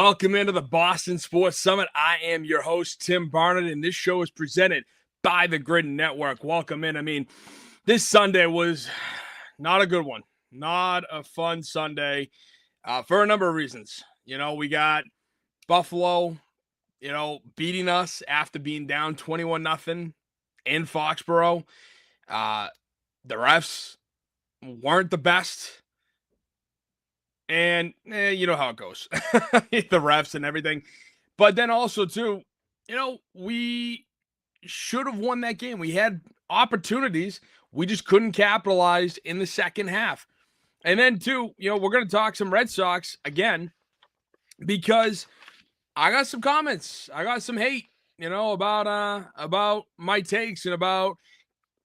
Welcome into the Boston Sports Summit. I am your host, Tim Barnett, and this show is presented by the Grid Network. Welcome in. This Sunday was not a good one. Not a fun Sunday for a number of reasons. We got Buffalo, beating us after being down 21-0 in Foxborough. The refs weren't the best. And you know how it goes. The refs and everything. But then also, too, we should have won that game. We had opportunities. We just couldn't capitalize in the second half. And then, too, we're going to talk some Red Sox again because I got some comments. I got some hate, about my takes and about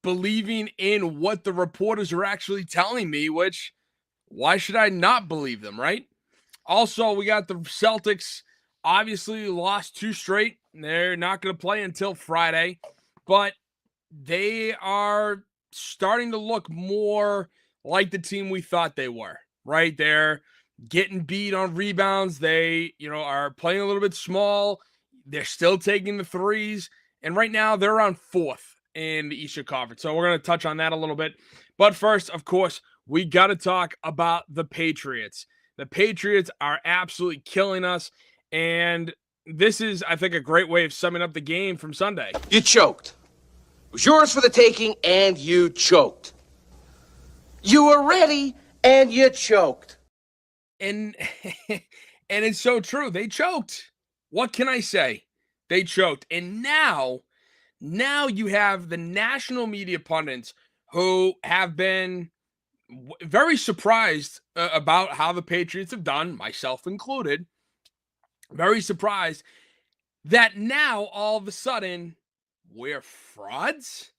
believing in what the reporters are actually telling me, which why should I not believe them, right? Also, we got the Celtics obviously lost 2 straight. They're not going to play until Friday, but they are starting to look more like the team we thought they were, right? They're getting beat on rebounds. They, are playing a little bit small. They're still taking the threes. And right now they're around 4th in the Eastern Conference. So we're going to touch on that a little bit. But first, of course, we got to talk about the Patriots. The Patriots are absolutely killing us. And this is, I think, a great way of summing up the game from Sunday. You choked. It was yours for the taking, and you choked. You were ready, and you choked. And it's so true. They choked. What can I say? They choked. And now you have the national media pundits who have been very surprised about how the Patriots have done, myself included. Very surprised that now all of a sudden we're frauds.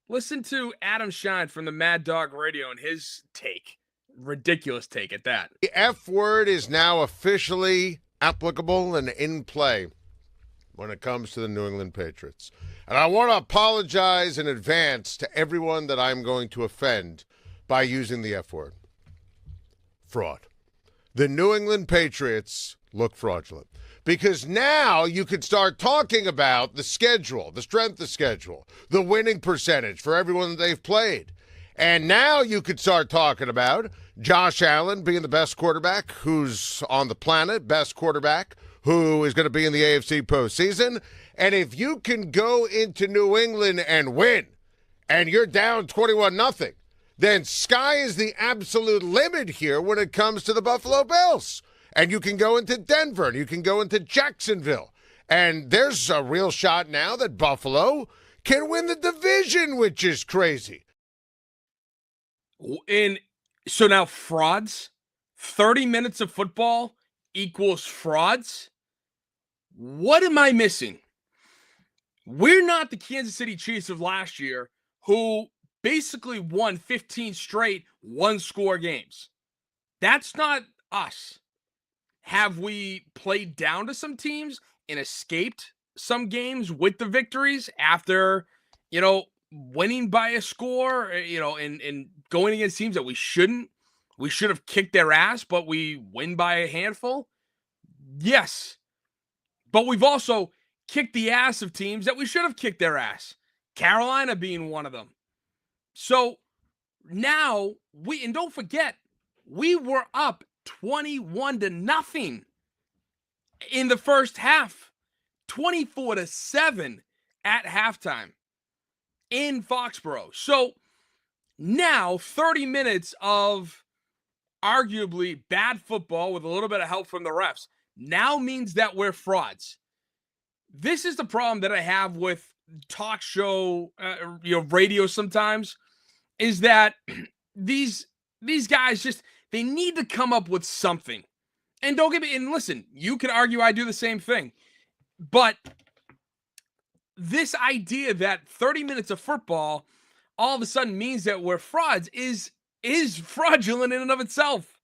Listen to Adam Shine from the Mad Dog Radio and his take. Ridiculous take at that. The F word is now officially applicable and in play when it comes to the New England Patriots. And I want to apologize in advance to everyone that I'm going to offend by using the F word. Fraud. The New England Patriots look fraudulent because now you could start talking about the schedule, the strength of schedule, the winning percentage for everyone that they've played. And now you could start talking about Josh Allen being the best quarterback who's on the planet, best quarterback who is going to be in the AFC postseason. And if you can go into New England and win and you're down 21-0, then sky is the absolute limit here when it comes to the Buffalo Bills. And you can go into Denver, and you can go into Jacksonville. And there's a real shot now that Buffalo can win the division, which is crazy. And so now frauds, 30 minutes of football equals frauds? What am I missing? We're not the Kansas City Chiefs of last year who basically won 15 straight one-score games. That's not us. Have we played down to some teams and escaped some games with the victories after, winning by a score, and going against teams that we shouldn't? We should have kicked their ass, but we win by a handful? Yes. But we've also kicked the ass of teams that we should have kicked their ass. Carolina being one of them. So now and don't forget, we were up 21-0 in the first half, 24-7 at halftime in Foxborough. So now 30 minutes of arguably bad football with a little bit of help from the refs now means that we're frauds. This is the problem that I have with talk show, radio sometimes, is that these guys they need to come up with something. And don't get me, and listen, you can argue I do the same thing. But this idea that 30 minutes of football all of a sudden means that we're frauds is fraudulent in and of itself.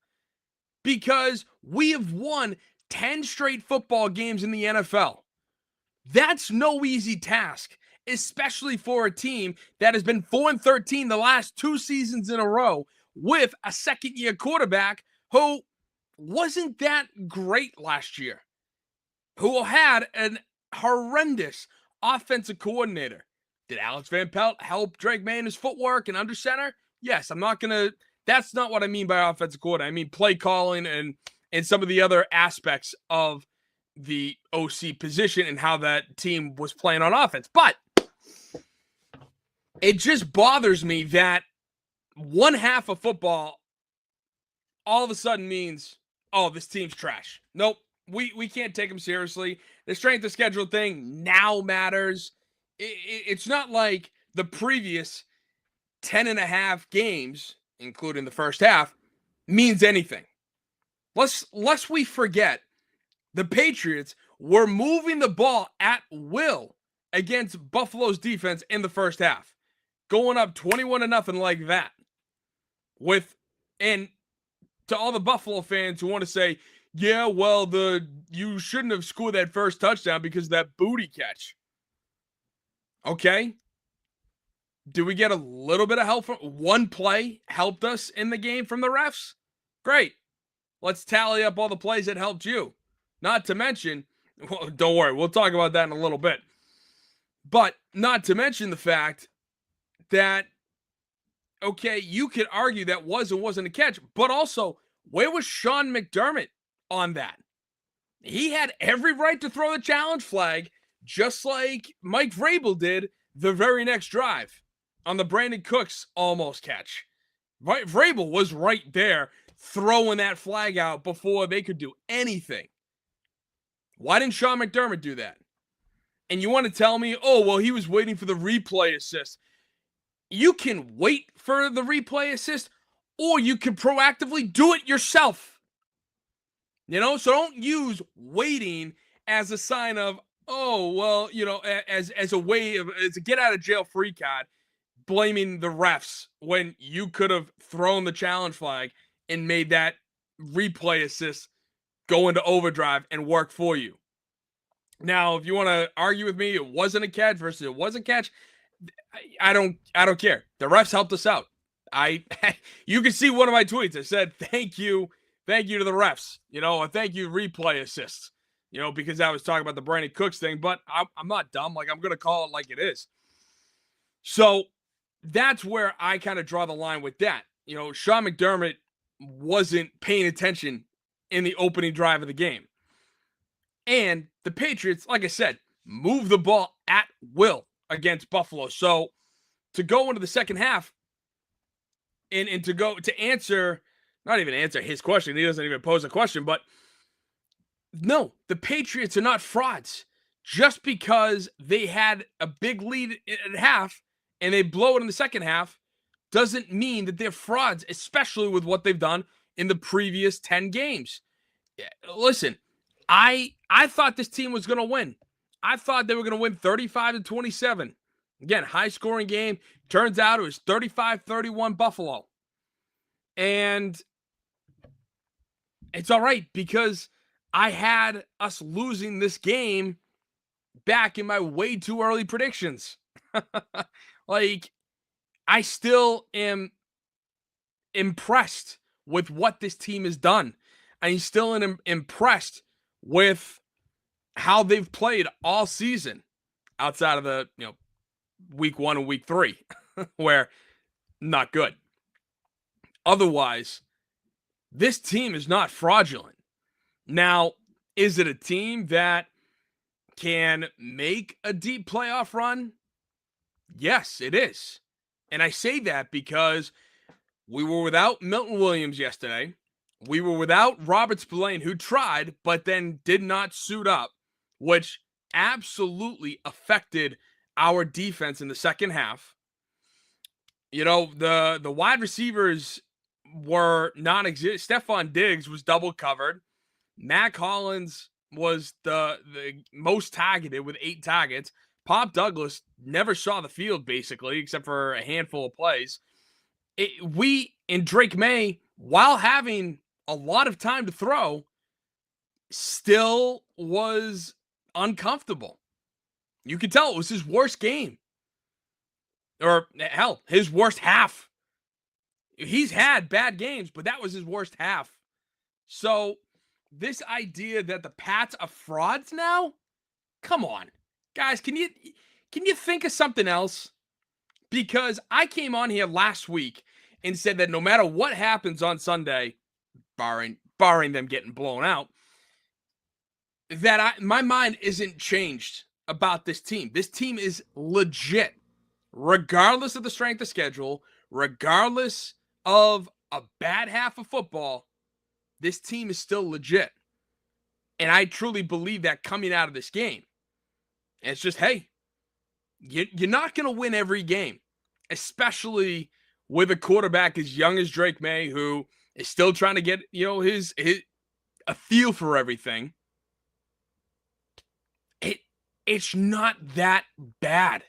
Because we have won 10 straight football games in the NFL. That's no easy task, especially for a team that has been 4-13 the last 2 seasons in a row with a second-year quarterback who wasn't that great last year. who had an horrendous offensive coordinator. Did Alex Van Pelt help Drake May in his footwork and under center? Yes, that's not what I mean by offensive coordinator. I mean play calling and some of the other aspects of the OC position and how that team was playing on offense. But it just bothers me that one half of football all of a sudden means, oh, this team's trash. Nope, we can't take them seriously. The strength of schedule thing now matters. It's not like the previous 10.5 games, including the first half, means anything. Lest we forget, the Patriots were moving the ball at will against Buffalo's defense in the first half, going up 21-0 like that. And to all the Buffalo fans who want to say, yeah, well, you shouldn't have scored that first touchdown because of that booty catch. Okay. Do we get a little bit of help from one play helped us in the game from the refs? Great. Let's tally up all the plays that helped you. Not to mention, well, don't worry, we'll talk about that in a little bit. But not to mention the fact that, okay, you could argue that was or wasn't a catch, but also, where was Sean McDermott on that? He had every right to throw the challenge flag, just like Mike Vrabel did the very next drive on the Brandon Cooks almost catch. Vrabel was right there throwing that flag out before they could do anything. Why didn't Sean McDermott do that? And you want to tell me, oh, well, he was waiting for the replay assist. You can wait for the replay assist, or you can proactively do it yourself. So don't use waiting as a sign of, oh, well, as a way of, as a get out of jail free card, blaming the refs when you could have thrown the challenge flag and made that replay assist go into overdrive and work for you. Now, if you want to argue with me, it wasn't a catch versus it was a catch, I don't care. The refs helped us out. You can see one of my tweets. I said, thank you to the refs, a thank you replay assist, because I was talking about the Brandon Cooks thing, but I'm not dumb. Like, I'm going to call it like it is. So that's where I kind of draw the line with that. Sean McDermott wasn't paying attention in the opening drive of the game. And the Patriots, like I said, moved the ball at will against Buffalo. So to go into the second half and to answer, not even answer his question, he doesn't even pose a question, but no, the Patriots are not frauds. Just because they had a big lead at half and they blow it in the second half doesn't mean that they're frauds, especially with what they've done in the previous 10 games. Listen, I thought this team was going to win. I thought they were going to win 35-27. Again, high-scoring game. Turns out it was 35-31 Buffalo. And it's all right because I had us losing this game back in my way too early predictions. Like, I still am impressed with what this team has done. I'm still impressed with how they've played all season outside of the, week 1 and week 3, where not good. Otherwise, this team is not fraudulent. Now, is it a team that can make a deep playoff run? Yes, it is. And I say that because we were without Milton Williams yesterday. We were without Robert Spillane, who tried, but then did not suit up, which absolutely affected our defense in the second half. The wide receivers were non-existent. Stephon Diggs was double covered. Mac Hollins was the most targeted with 8 targets. Pop Douglas never saw the field, basically, except for a handful of plays. We and Drake May, while having a lot of time to throw, still was uncomfortable. You could tell it was his worst game. Or, hell, his worst half. He's had bad games, but that was his worst half. So, this idea that the Pats are frauds now? Come on. Guys, can you think of something else? Because I came on here last week and said that no matter what happens on Sunday, barring them getting blown out, that my mind isn't changed about this team. This team is legit, regardless of the strength of schedule, regardless of a bad half of football. This team is still legit. And I truly believe that coming out of this game. And it's just, hey, you're not going to win every game, especially with a quarterback as young as Drake May, who is still trying to get, his a feel for everything. It's not that bad.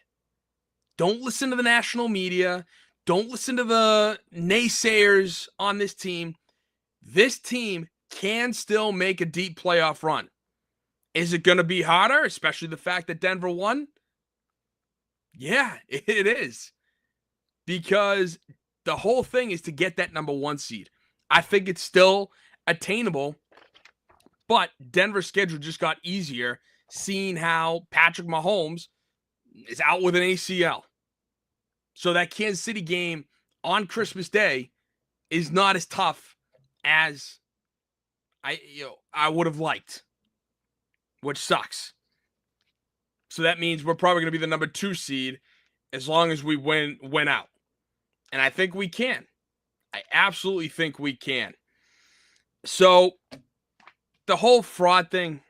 Don't listen to the national media. Don't listen to the naysayers on this team. This team can still make a deep playoff run. Is it going to be harder, especially the fact that Denver won? Yeah, it is. Because the whole thing is to get that number 1 seed. I think it's still attainable, but Denver's schedule just got easier, seeing how Patrick Mahomes is out with an ACL. So that Kansas City game on Christmas Day is not as tough as I would have liked, which sucks. So that means we're probably going to be the number 2 seed as long as we win out. And I think we can. I absolutely think we can. So the whole fraud thing,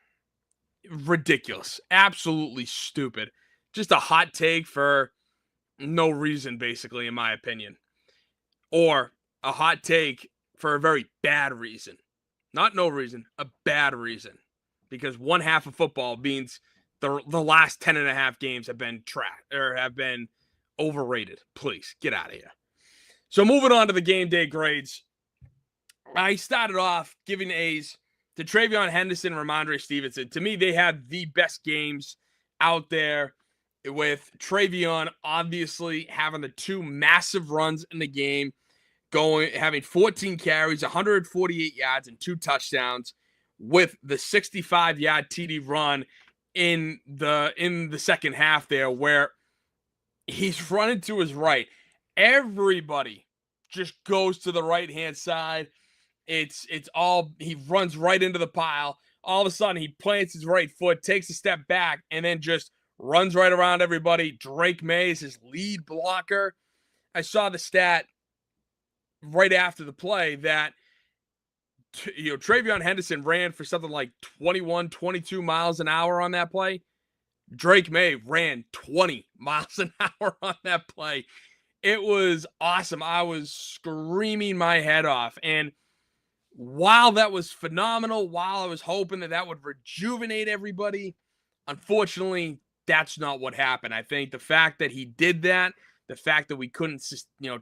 ridiculous. Absolutely stupid. Just a hot take for no reason, basically, in my opinion. Or a hot take for a very bad reason. Not no reason, a bad reason. Because one half of football means the last 10.5 games have been tracked or have been overrated. Please, get out of here. So moving on to the game day grades. I started off giving A's to Travion Henderson and Ramondre Stevenson. To me, they had the best games out there, with Travion obviously having the 2 massive runs in the game, having 14 carries, 148 yards, and 2 touchdowns, with the 65-yard TD run in the second half there, where he's running to his right. Everybody just goes to the right-hand side. It's all, he runs right into the pile. All of a sudden, he plants his right foot, takes a step back, and then just runs right around everybody. Drake May is his lead blocker. I saw the stat right after the play that Travion Henderson ran for something like 21, 22 miles an hour on that play. Drake May ran 20 miles an hour on that play. It was awesome. I was screaming my head off. And while that was phenomenal, while I was hoping that would rejuvenate everybody, unfortunately, that's not what happened. I think the fact that he did that, the fact that we couldn't,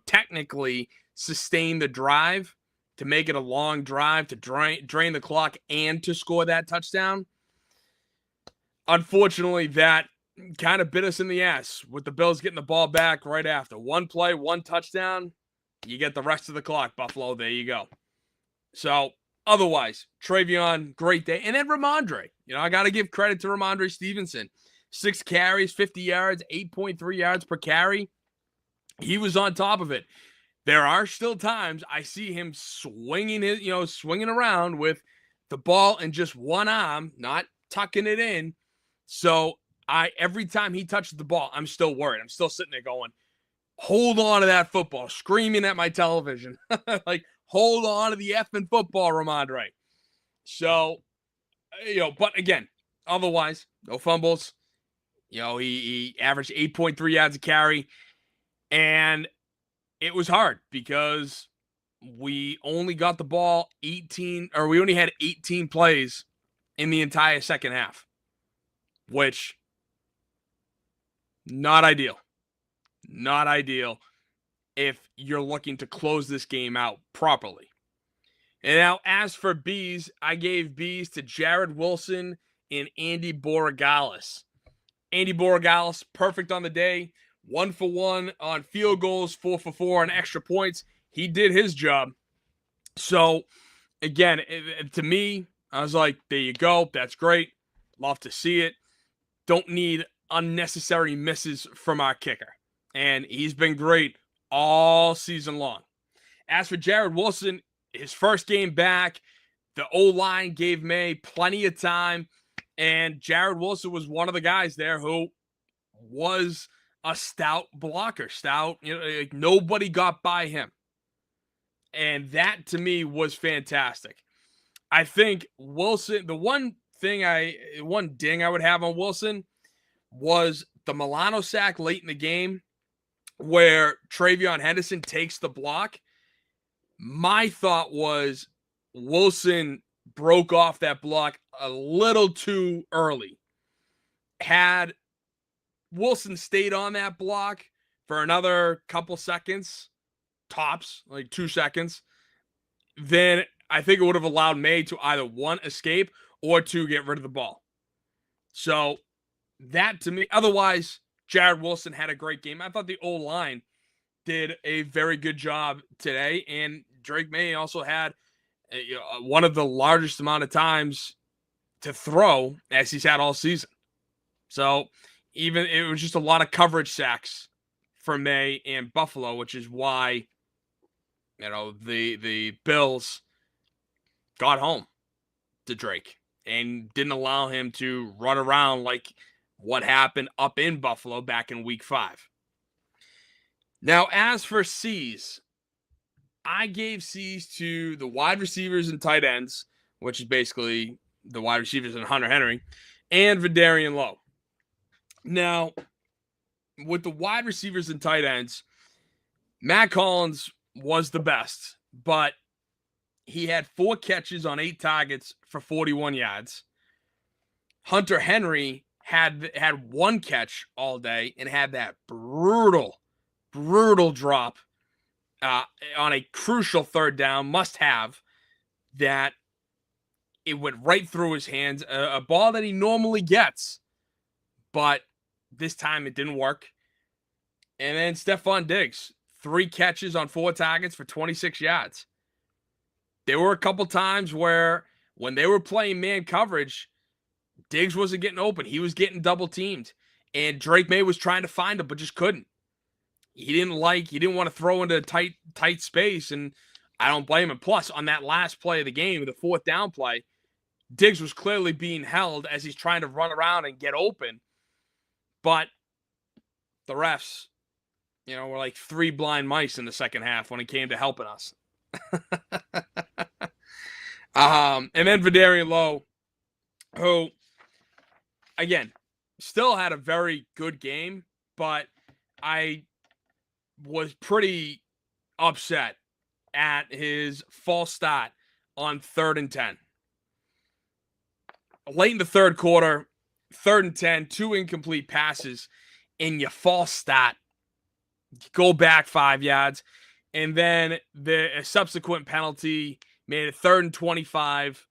technically sustain the drive to make it a long drive, to drain the clock, and to score that touchdown, unfortunately, that kind of bit us in the ass, with the Bills getting the ball back right after. 1 play, 1 touchdown, you get the rest of the clock, Buffalo. There you go. So, otherwise, Travion, great day. And then Ramondre. I got to give credit to Ramondre Stevenson. 6 carries, 50 yards, 8.3 yards per carry. He was on top of it. There are still times I see him swinging around with the ball in just one arm, not tucking it in. So every time he touches the ball, I'm still worried. I'm still sitting there going, hold on to that football, screaming at my television. Like, hold on to the effing football, Ramondre. So, but again, otherwise, no fumbles. He averaged 8.3 yards a carry. And it was hard because we only got the ball we only had 18 plays in the entire second half, which not ideal. Not ideal if you're looking to close this game out properly. And now, as for B's, I gave B's to Jared Wilson and Andy Borregales. Andy Borregales, perfect on the day. 1 for 1 on field goals, 4 for 4 on extra points. He did his job. So, again, to me, I was like, there you go. That's great. Love to see it. Don't need unnecessary misses from our kicker. And he's been great all season long. As for Jared Wilson, his first game back, the O-line gave May plenty of time. And Jared Wilson was one of the guys there who was a stout blocker. Like nobody got by him. And that to me was fantastic. I think Wilson, the one ding I would have on Wilson was the Milano sack late in the game where Travion Henderson takes the block. My thought was Wilson broke off that block a little too early. Had Wilson stayed on that block for another couple seconds, tops, like 2 seconds, then I think it would have allowed May to either one, escape, or two, get rid of the ball. So that to me, otherwise, Jared Wilson had a great game. I thought the O-line did a very good job today, and Drake May also had one of the largest amount of times to throw as he's had all season. So even it was just a lot of coverage sacks for May and Buffalo, which is why the Bills got home to Drake and didn't allow him to run around like what happened up in Buffalo back in week 5. Now, as for C's, I gave C's to the wide receivers and tight ends, which is basically the wide receivers and Hunter Henry, and Vidarian Lowe. Now, with the wide receivers and tight ends, Matt Collins was the best, but he had 4 catches on 8 targets for 41 yards. Hunter Henry had 1 catch all day and had that brutal drop on a crucial third down, must have, that it went right through his hands, a ball that he normally gets, but this time it didn't work. And then Stephon Diggs, 3 catches on 4 targets for 26 yards. There were a couple times where when they were playing man coverage, Diggs wasn't getting open. He was getting double teamed. And Drake May was trying to find him, but just couldn't. He didn't want to throw into tight space, and I don't blame him. Plus, on that last play of the game, the 4th down play, Diggs was clearly being held as he's trying to run around and get open. But the refs, were like 3 blind mice in the second half when it came to helping us. And then Vidarian Lowe, who, again, still had a very good game, but I was pretty upset at his false start on 3rd and 10. Late in the third quarter, 3rd and 10, 2 incomplete passes, and you false start. Go back 5 yards, and then the subsequent penalty made it 3rd and 25.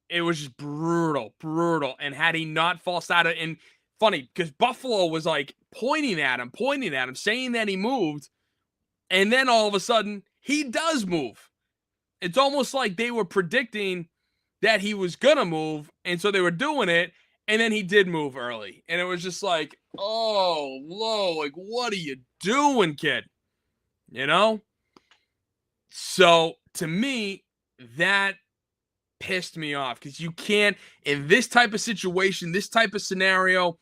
It was just brutal. And had he not false started, and funny, because Buffalo was like pointing at him, saying that he moved, and then all of a sudden, he does move. It's almost like they were predicting that he was going to move, and so they were doing it, and then he did move early. And it was just like, oh, Lowe, like, what are you doing, kid? So, to me, that pissed me off, because you can't, in this type of situation, this type of scenario,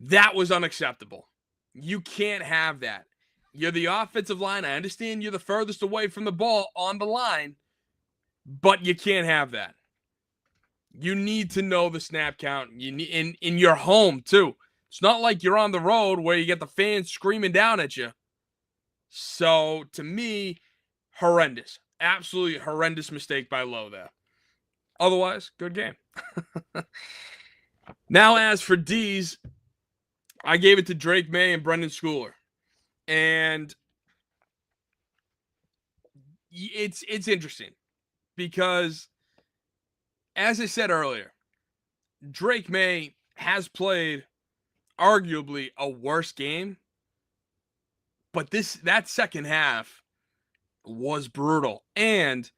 that was unacceptable. You can't have that. You're the offensive line. I understand you're the furthest away from the ball on the line, but you can't have that. You need to know the snap count. You need in your home too. It's not like you're on the road where you get the fans screaming down at you. So to me, horrendous. Absolutely horrendous mistake by Lowe there. Otherwise, good game. Now, as for D's, I gave it to Drake May and Brendan Schooler. And it's interesting because, as I said earlier, Drake May has played arguably a worse game, but that second half was brutal. And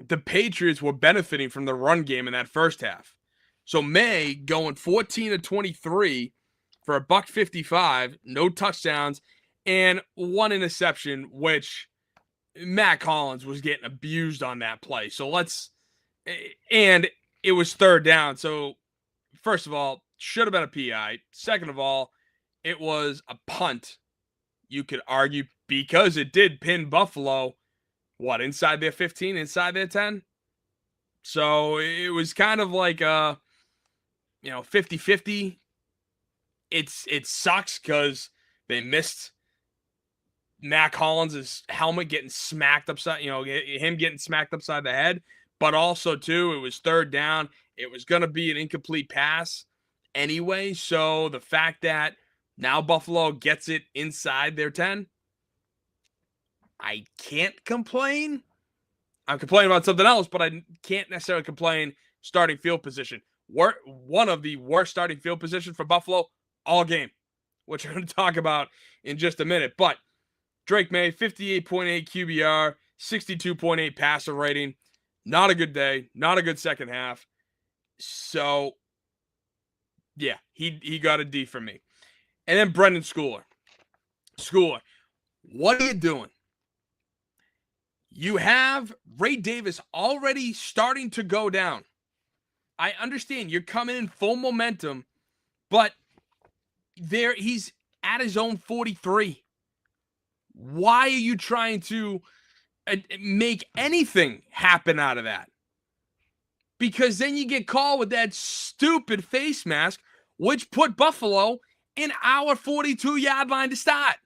the Patriots were benefiting from the run game in that first half. So May going 14 to 23 for $155, no touchdowns, and one interception, which Matt Collins was getting abused on that play. And it was third down. So first of all, should have been a PI. Second of all, it was a punt, you could argue, because it did pin Buffalo, inside their 15, inside their 10? So it was kind of like 50-50. It sucks because they missed Matt Collins' helmet getting smacked upside, him getting smacked upside the head. But also, too, it was third down. It was going to be an incomplete pass anyway. So the fact that now Buffalo gets it inside their 10, I can't complain. I'm complaining about something else, but I can't necessarily complain starting field position. One of the worst starting field positions for Buffalo all game, which I'm going to talk about in just a minute. But Drake May, 58.8 QBR, 62.8 passer rating. Not a good day. Not a good second half. So, yeah, he got a D from me. And then Brendan Schooler. Schooler, what are you doing? You have Ray Davis already starting to go down. I understand you're coming in full momentum, but he's at his own 43. Why are you trying to make anything happen out of that? Because then you get called with that stupid face mask, which put Buffalo in our 42-yard line to start.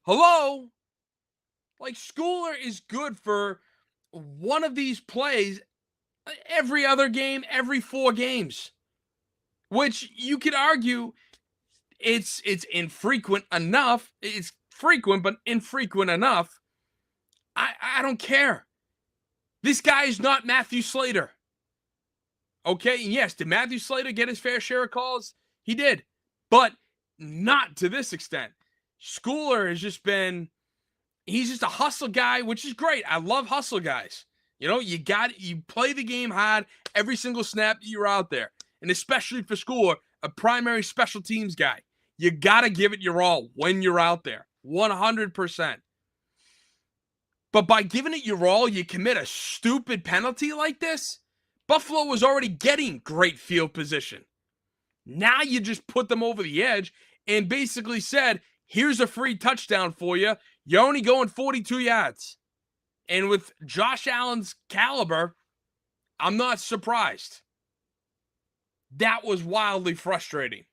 Hello? Like, Schooler is good for one of these plays every other game, every 4 games. Which you could argue it's infrequent enough. It's frequent, but infrequent enough. I don't care. This guy is not Matthew Slater. Okay, yes, did Matthew Slater get his fair share of calls? He did, but not to this extent. Schooler has just been, he's just a hustle guy, which is great. I love hustle guys. You play the game hard every single snap you're out there. And especially for Schooler, a primary special teams guy. You got to give it your all when you're out there. 100%. But by giving it your all, you commit a stupid penalty like this? Buffalo was already getting great field position. Now you just put them over the edge and basically said, here's a free touchdown for you. You're only going 42 yards. And with Josh Allen's caliber, I'm not surprised. That was wildly frustrating.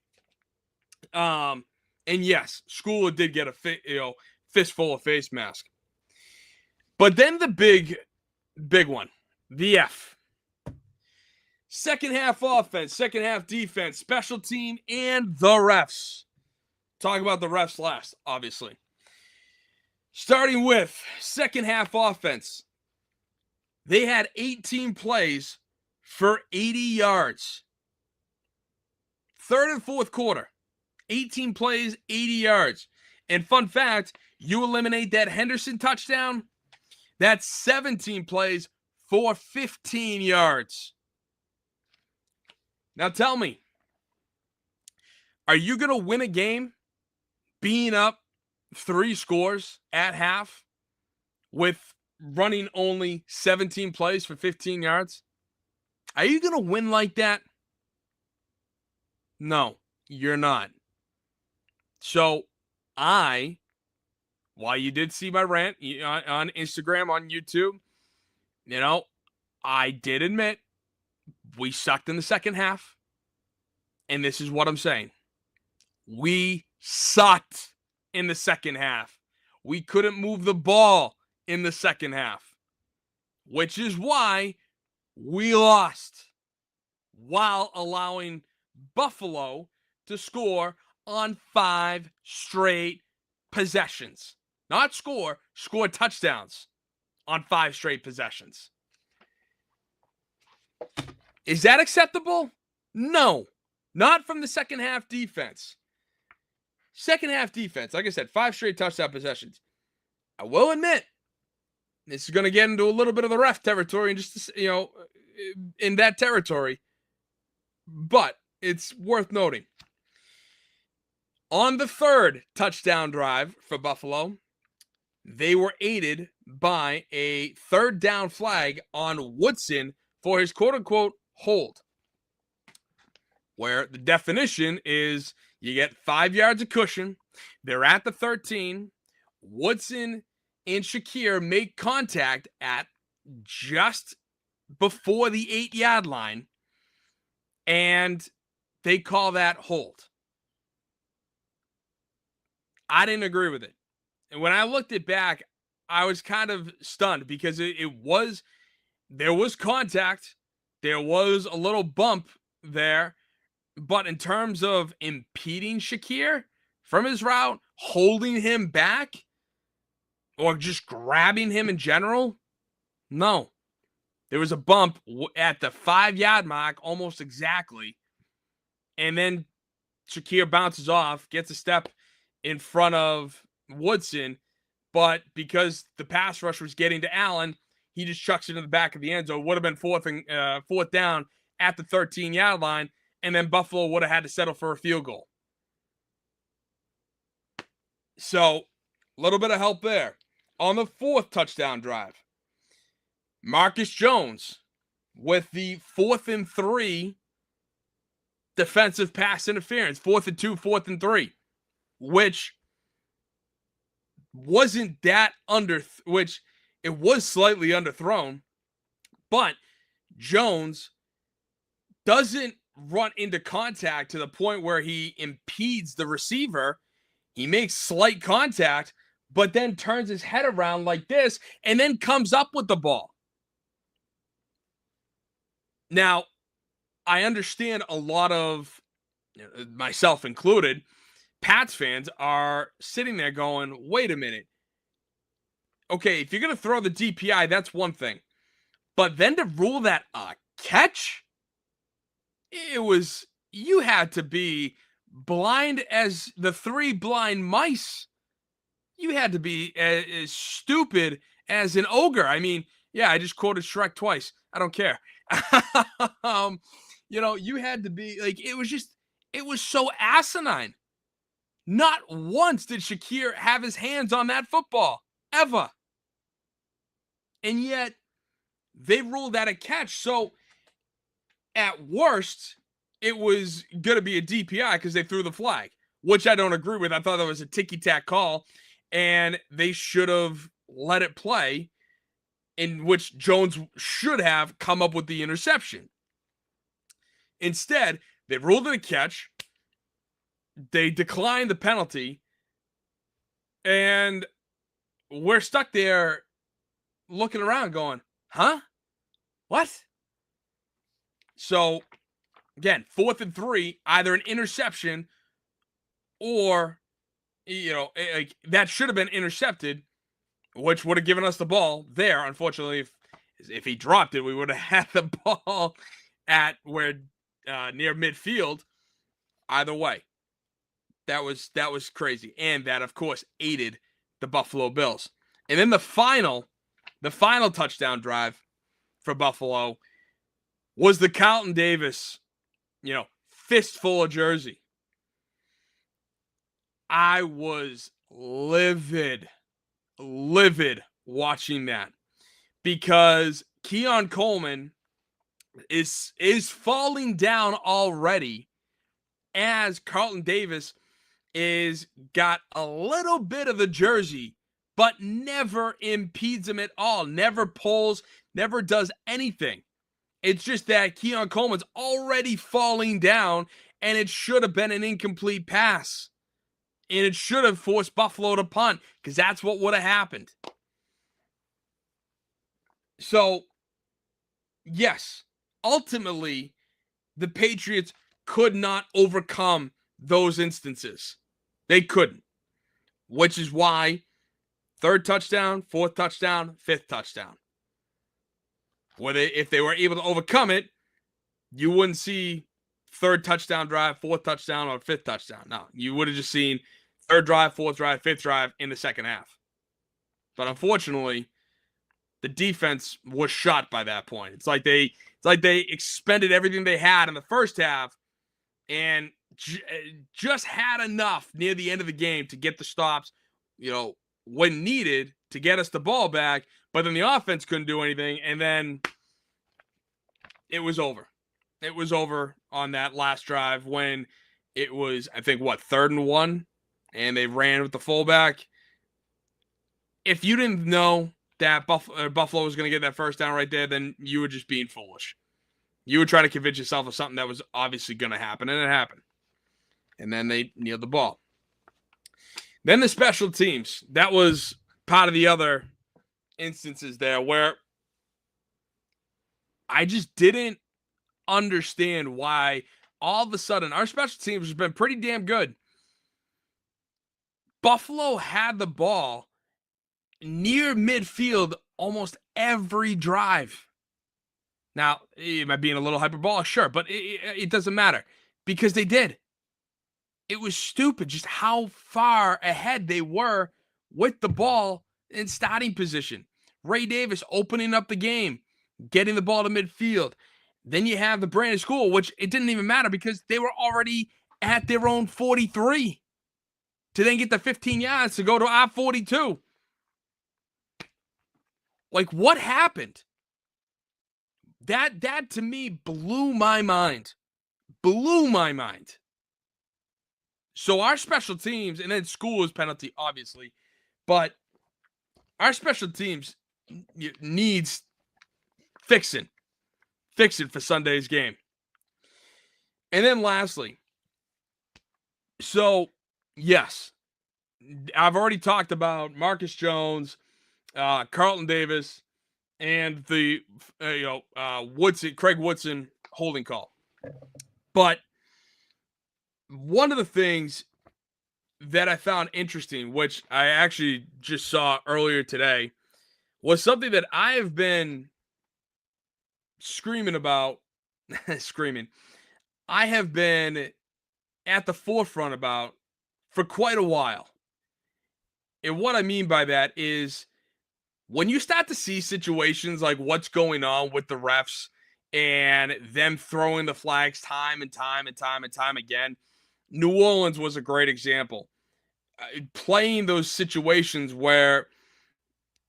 And yes, Schooler did get a fistful of face mask. But then the big one, the F. Second half offense, second half defense, special team, and the refs. Talk about the refs last, obviously. Starting with second half offense. They had 18 plays for 80 yards. Third and fourth quarter, 18 plays, 80 yards. And fun fact, you eliminate that Henderson touchdown, that's 17 plays for 15 yards. Now tell me, are you going to win a game being up 3 scores at half with running only 17 plays for 15 yards? Are you going to win like that? No, you're not. So while you did see my rant on Instagram, on YouTube, I did admit we sucked in the second half. And this is what I'm saying. We sucked in the second half. We couldn't move the ball in the second half, which is why we lost while allowing Buffalo to score on 5 straight possessions. Not score touchdowns on 5 straight possessions. Is that acceptable? No, not from the second half defense. Second half defense, like I said, 5 straight touchdown possessions. I will admit, This is going to get into a little bit of the ref territory and just, in that territory. But it's worth noting. On the third touchdown drive for Buffalo, they were aided by a third down flag on Woodson for his quote-unquote hold, where the definition is you get 5 yards of cushion. They're at the 13. Woodson and Shakir make contact at just before the 8-yard line, and they call that hold. I didn't agree with it. And when I looked it back, I was kind of stunned because there was contact. There was a little bump there. But in terms of impeding Shakir from his route, holding him back, or just grabbing him in general, no. There was a bump at the 5-yard mark, almost exactly. And then Shakir bounces off, gets a step in front of Woodson, but because the pass rush was getting to Allen, he just chucks it in the back of the end zone. It would have been fourth down at the 13-yard line, and then Buffalo would have had to settle for a field goal. So, a little bit of help there. On the fourth touchdown drive, Marcus Jones with the 4th and 3 defensive pass interference, 4th and 2, 4th and 3, which wasn't that which it was slightly underthrown, but Jones doesn't run into contact to the point where he impedes the receiver. He makes slight contact, but then turns his head around like this and then comes up with the ball. Now, I understand a lot of, myself included, Pats fans are sitting there going, wait a minute. Okay, if you're going to throw the DPI, that's one thing. But then to rule that a catch? You had to be blind as the 3 blind mice. You had to be as stupid as an ogre. I mean, yeah, I just quoted Shrek twice. I don't care. You had to be like, it was so asinine. Not once did Shakir have his hands on that football, ever. And yet, they ruled that a catch. So, at worst, it was going to be a DPI because they threw the flag, which I don't agree with. I thought that was a ticky-tack call, and they should have let it play, in which Jones should have come up with the interception. Instead, they ruled it a catch. They declined the penalty, and we're stuck there looking around going, huh? What? So, again, 4th and 3, either an interception or, that should have been intercepted, which would have given us the ball there. Unfortunately, if he dropped it, we would have had the ball at where near midfield. Either way. That was crazy. And that, of course, aided the Buffalo Bills. And then the final touchdown drive for Buffalo was the Carlton Davis, fistful of jersey. I was livid watching that because Keon Coleman is falling down already as Carlton Davis is got a little bit of the jersey, but never impedes him at all, never pulls, never does anything. It's just that Keon Coleman's already falling down, and it should have been an incomplete pass. And it should have forced Buffalo to punt, because that's what would have happened. So, yes, ultimately, the Patriots could not overcome those instances. They couldn't. Which is why 3rd touchdown, 4th touchdown, 5th touchdown. If they were able to overcome it, you wouldn't see 3rd touchdown drive, 4th touchdown, or 5th touchdown. No, you would have just seen 3rd drive, 4th drive, 5th drive in the second half. But unfortunately, the defense was shot by that point. It's like they expended everything they had in the first half and just had enough near the end of the game to get the stops, when needed to get us the ball back. But then the offense couldn't do anything, and then it was over. It was over on that last drive when it was, I think, 3rd and 1, and they ran with the fullback. If you didn't know that Buffalo was going to get that first down right there, then you were just being foolish. You were trying to convince yourself of something that was obviously going to happen, and it happened. And then they kneeled the ball. Then the special teams. That was part of the other instances there where I just didn't understand why all of a sudden our special teams has been pretty damn good. Buffalo had the ball near midfield almost every drive. Now, am I being a little hyperbolic? Sure, but it doesn't matter because they did. It was stupid just how far ahead they were with the ball in starting position. Ray Davis opening up the game, getting the ball to midfield. Then you have the Brandon School, which it didn't even matter because they were already at their own 43 to then get the 15 yards to go to our 42. Like, what happened? That to me blew my mind. Blew my mind. So our special teams, and then School is penalty, obviously, but our special teams needs fixing for Sunday's game. And then lastly, so yes, I've already talked about Marcus Jones, Carlton Davis, and the Craig Woodson holding call. But one of the things that I found interesting, which I actually just saw earlier today, was something that I have been screaming about. I have been at the forefront about for quite a while. And what I mean by that is when you start to see situations like what's going on with the refs and them throwing the flags time and time again, New Orleans was a great example. Playing those situations where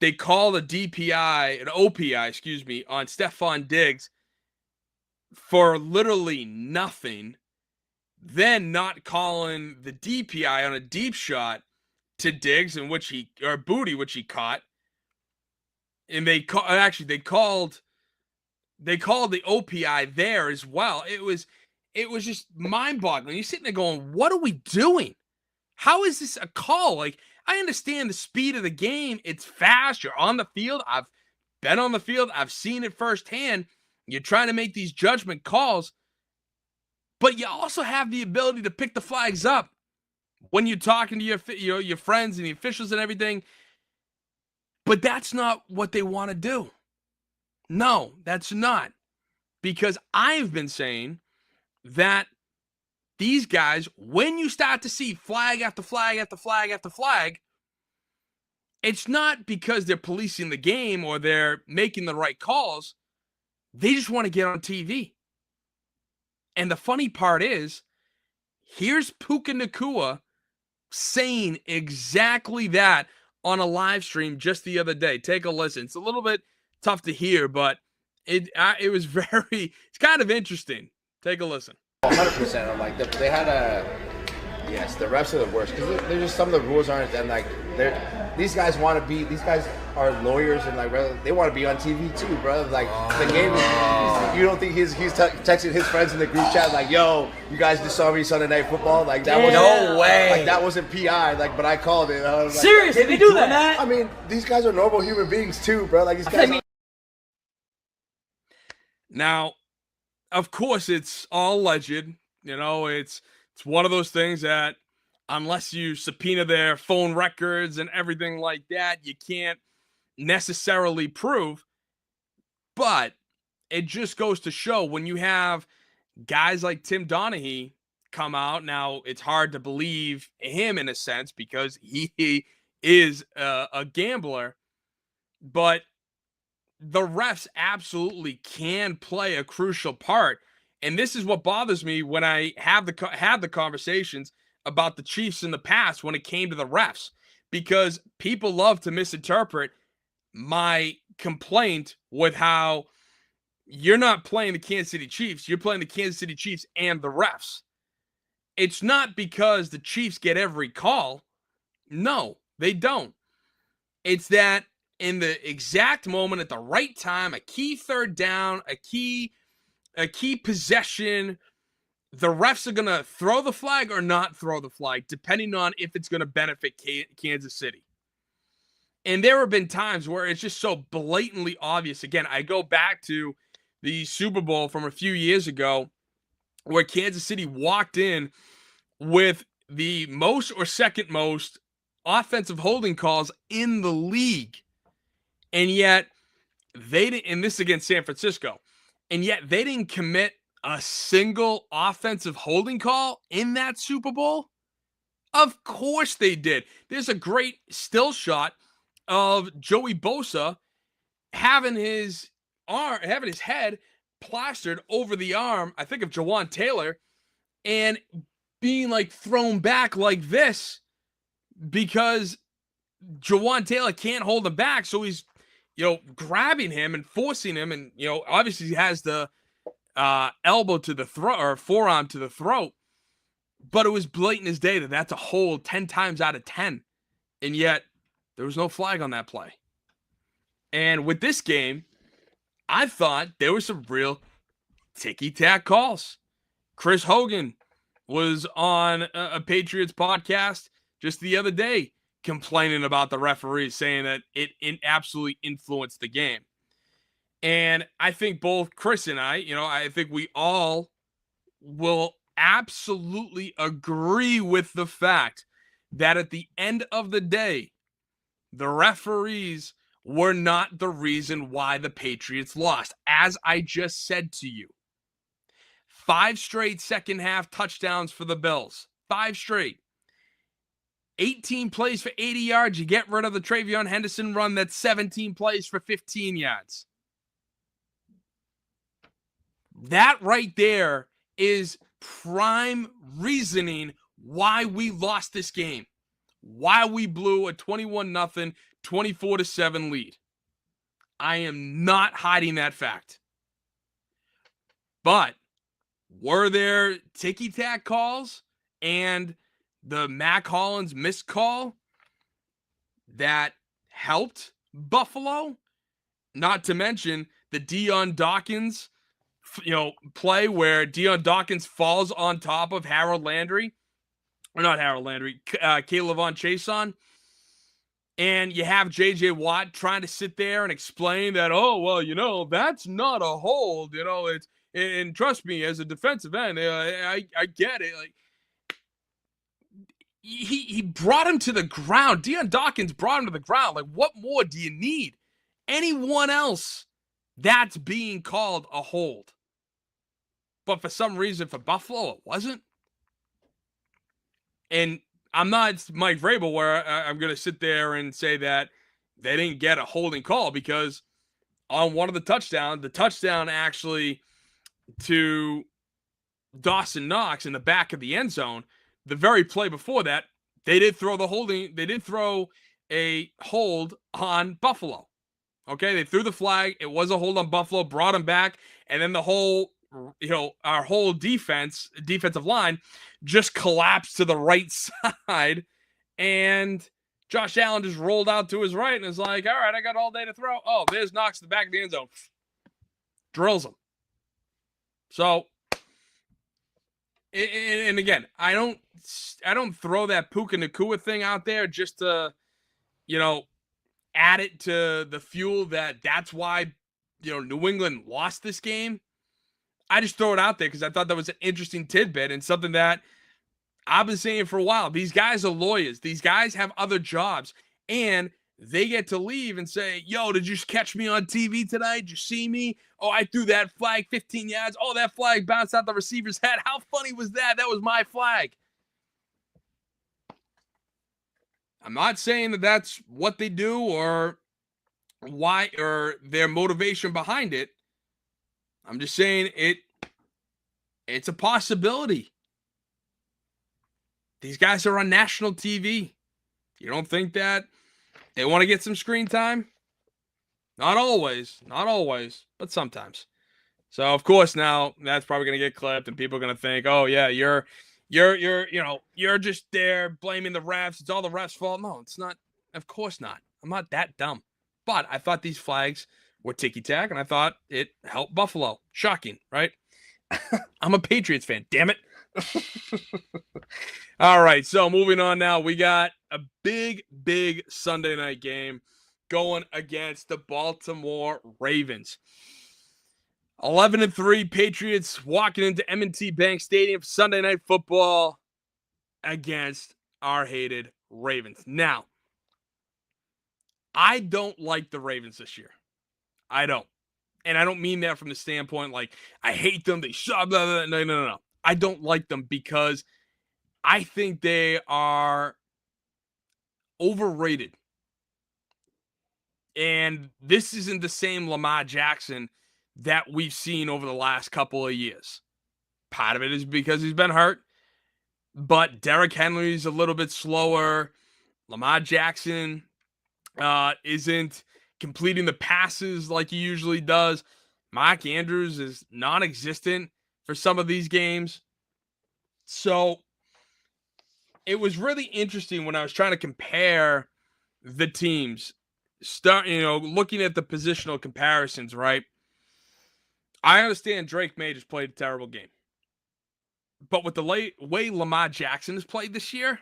they call a DPI, an OPI, on Stephon Diggs for literally nothing, then not calling the DPI on a deep shot to Diggs, which he caught, and they called the OPI there as well. It was just mind-boggling. You're sitting there going, what are we doing? How is this a call? Like, I understand the speed of the game. It's fast. You're on the field. I've been on the field. I've seen it firsthand. You're trying to make these judgment calls. But you also have the ability to pick the flags up when you're talking to your friends and the officials and everything. But that's not what they want to do. No, that's not. Because I've been saying that these guys, when you start to see flag after flag after flag after flag, it's not because they're policing the game or they're making the right calls. They just want to get on TV. And the funny part is, here's Puka Nacua saying exactly that on a live stream just the other day. Take a listen. It's a little bit tough to hear, but it was it's kind of interesting. Take a listen. 100%. I'm like, they had yes, the refs are the worst because they're just, some of the rules aren't, and like these guys are lawyers and like they want to be on TV too, bro. Like the game, you don't think he's texting his friends in the group chat like, yo, you guys just saw me Sunday Night Football? Like that was no way. Like that wasn't PI, like, but I called it. I was like, seriously, they do that? I mean, these guys are normal human beings too, bro. Like these guys. Now, of course, it's all alleged. It's one of those things that unless you subpoena their phone records and everything like that, you can't necessarily prove. But it just goes to show when you have guys like Tim Donaghy come out. Now, it's hard to believe him in a sense because he is a gambler. But the refs absolutely can play a crucial part. And this is what bothers me when I have the conversations about the Chiefs in the past when it came to the refs, because people love to misinterpret my complaint with how you're not playing the Kansas City Chiefs, you're playing the Kansas City Chiefs and the refs. It's not because the Chiefs get every call. No, they don't. It's that in the exact moment at the right time, a key third down, a key possession, the refs are going to throw the flag or not throw the flag, depending on if it's going to benefit Kansas City. And there have been times where it's just so blatantly obvious. Again, I go back to the Super Bowl from a few years ago where Kansas City walked in with the most or second most offensive holding calls in the league. And yet they didn't, and this against San Francisco, and yet they didn't commit a single offensive holding call in that Super Bowl. Of course they did. There's a great still shot of Joey Bosa having his head plastered over the arm, I think, of Jawan Taylor, and being like thrown back like this because Jawan Taylor can't hold him back. So he's, grabbing him and forcing him. And, obviously he has the elbow to the throat or forearm to the throat. But it was blatant as day that that's a hold 10 times out of 10. And yet there was no flag on that play. And with this game, I thought there was some real ticky-tack calls. Chris Hogan was on a Patriots podcast just the other day complaining about the referees, saying that it absolutely influenced the game. And I think both Chris and I think we all will absolutely agree with the fact that at the end of the day, the referees were not the reason why the Patriots lost. As I just said to you, 5 straight second half touchdowns for the Bills. 5 straight. 18 plays for 80 yards. You get rid of the Travion Henderson run. That's 17 plays for 15 yards. That right there is prime reasoning why we lost this game. Why we blew a 21-0, 24-7 lead. I am not hiding that fact. But were there ticky-tack calls and the Mac Hollins missed call that helped Buffalo? Not to mention the Deion Dawkins, play where Deion Dawkins falls on top of Harold Landry. Or not Harold Landry, Caleb Von Chason. And you have J.J. Watt trying to sit there and explain that, that's not a hold. And trust me, as a defensive end, I get it. Like, he brought him to the ground. Deion Dawkins brought him to the ground. Like, what more do you need? Anyone else, that's being called a hold. But for some reason, for Buffalo, it wasn't. And I'm not Mike Vrabel where I'm going to sit there and say that they didn't get a holding call, because on one of the touchdown actually to Dawson Knox in the back of the end zone, the very play before that, they did throw a hold on Buffalo. Okay, they threw the flag. It was a hold on Buffalo, brought him back, and then the whole, our whole defensive line just collapsed to the right side, and Josh Allen just rolled out to his right and is like, all right, I got all day to throw. Oh, there's Knox in the back of the end zone. Drills him. So, and again, I don't throw that Puka Nacua thing out there just to, add it to the fuel that's why, New England lost this game. I just throw it out there because I thought that was an interesting tidbit and something that I've been saying for a while. These guys are lawyers. These guys have other jobs, and they get to leave and say, yo, did you catch me on TV tonight? Did you see me? Oh, I threw that flag 15 yards. Oh, that flag bounced out the receiver's head. How funny was that? That was my flag. I'm not saying that that's what they do or why or their motivation behind it. I'm just saying it's a possibility. These guys are on national TV. You don't think that they want to get some screen time? Not always, but sometimes. So of course now that's probably going to get clipped and people are going to think, "Oh yeah, you're just there blaming the refs. It's all the refs' fault." No, it's not. Of course not. I'm not that dumb. But I thought these flags were ticky-tack and I thought it helped Buffalo. Shocking, right? I'm a Patriots fan, damn it. All right, so moving on now. We got a big Sunday night game going against the Baltimore Ravens. 11-3 Patriots walking into M&T Bank Stadium for Sunday Night Football against our hated Ravens. Now, I don't like the Ravens this year. I don't. And I don't mean that from the standpoint like I hate them, they suck, blah, blah, blah. No. I don't like them because I think they are overrated. And this isn't the same Lamar Jackson that we've seen over the last couple of years. Part of it is because he's been hurt, but Derrick Henry's a little bit slower. Lamar Jackson isn't completing the passes like he usually does. Mark Andrews is non-existent for some of these games. So it was really interesting when I was trying to compare the teams, looking at the positional comparisons, right? I understand Drake May just played a terrible game. But with the way Lamar Jackson has played this year,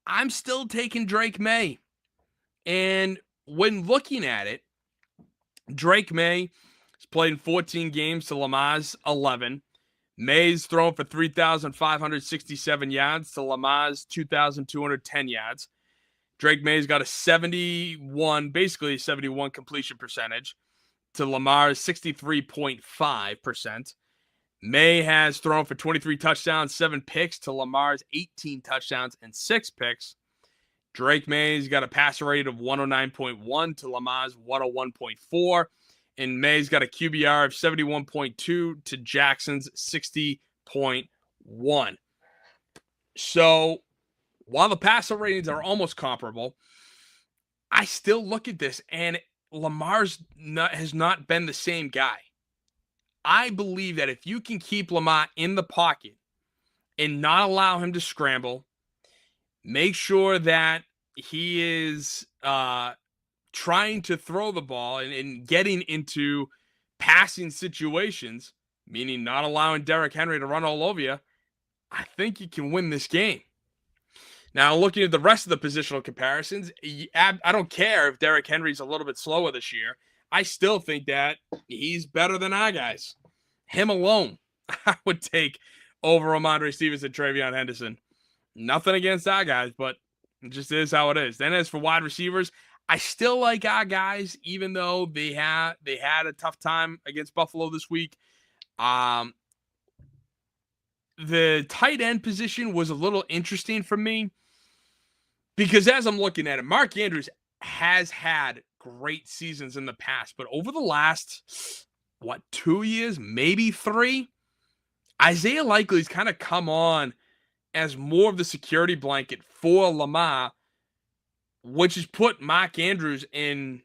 I'm still taking Drake May. And when looking at it, Drake May has played in 14 games to Lamar's 11. May's thrown for 3,567 yards to Lamar's 2,210 yards. Drake May's got basically a 71 completion percentage to Lamar's 63.5%. May has thrown for 23 touchdowns, 7 picks to Lamar's 18 touchdowns and 6 picks. Drake May's got a passer rate of 109.1 to Lamar's 101.4. And May's got a QBR of 71.2 to Jackson's 60.1. So while the passer ratings are almost comparable, I still look at this and has not been the same guy. I believe that if you can keep Lamar in the pocket and not allow him to scramble, make sure that he is trying to throw the ball and getting into passing situations, meaning not allowing Derrick Henry to run all over you, I think you can win this game. Now, looking at the rest of the positional comparisons, I don't care if Derrick Henry's a little bit slower this year. I still think that he's better than our guys. Him alone, I would take over Ramondre Stevens and Travion Henderson. Nothing against our guys, but it just is how it is. Then as for wide receivers, I still like our guys, even though they had a tough time against Buffalo this week. The tight end position was a little interesting for me because as I'm looking at it, Mark Andrews has had great seasons in the past, but over the last, 2 years, maybe 3, Isaiah Likely's kind of come on as more of the security blanket for Lamar, which has put Mark Andrews in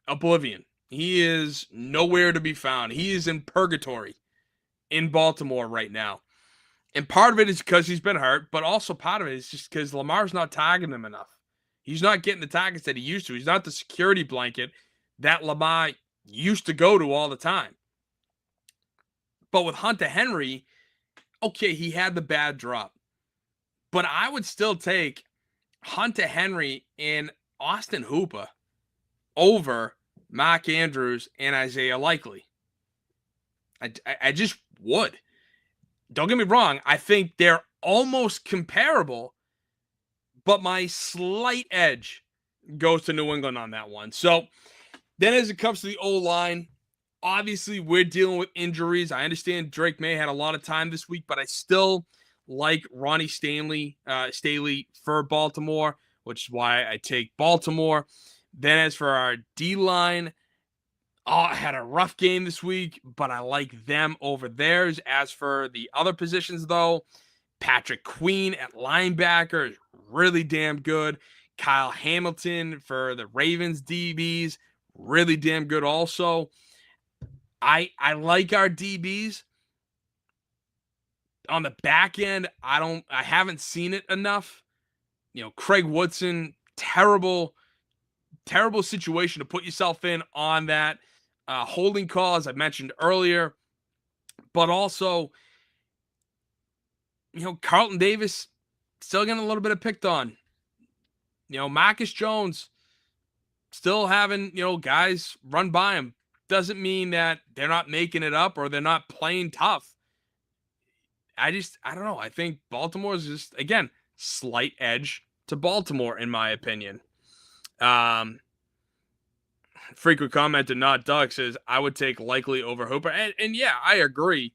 oblivion. He is nowhere to be found. He is in purgatory in Baltimore right now. And part of it is because he's been hurt, but also part of it is just because Lamar's not targeting him enough. He's not getting the targets that he used to. He's not the security blanket that Lamar used to go to all the time. But with Hunter Henry, okay, he had the bad drop. But I would still take Hunter Henry and Austin Hooper over Mark Andrews and Isaiah Likely. I just would. Don't get me wrong. I think they're almost comparable, but my slight edge goes to New England on that one. So then as it comes to the O-line, obviously we're dealing with injuries. I understand Drake May had a lot of time this week, but I still like Ronnie Staley for Baltimore, which is why I take Baltimore. Then as for our D-line, I had a rough game this week, but I like them over theirs. As for the other positions, though, Patrick Queen at linebacker is really damn good. Kyle Hamilton for the Ravens DBs, really damn good also. I like our DBs. On the back end, I haven't seen it enough. Craig Woodson, terrible situation to put yourself in on that holding call, as I mentioned earlier. But also, Carlton Davis still getting a little bit of picked on. Marcus Jones still having, guys run by him. Doesn't mean that they're not making it up or they're not playing tough. I don't know. I think Baltimore is just, again, slight edge to Baltimore, in my opinion. Frequent commenter, not Doug, says, I would take Likely over Hooper. And yeah, I agree.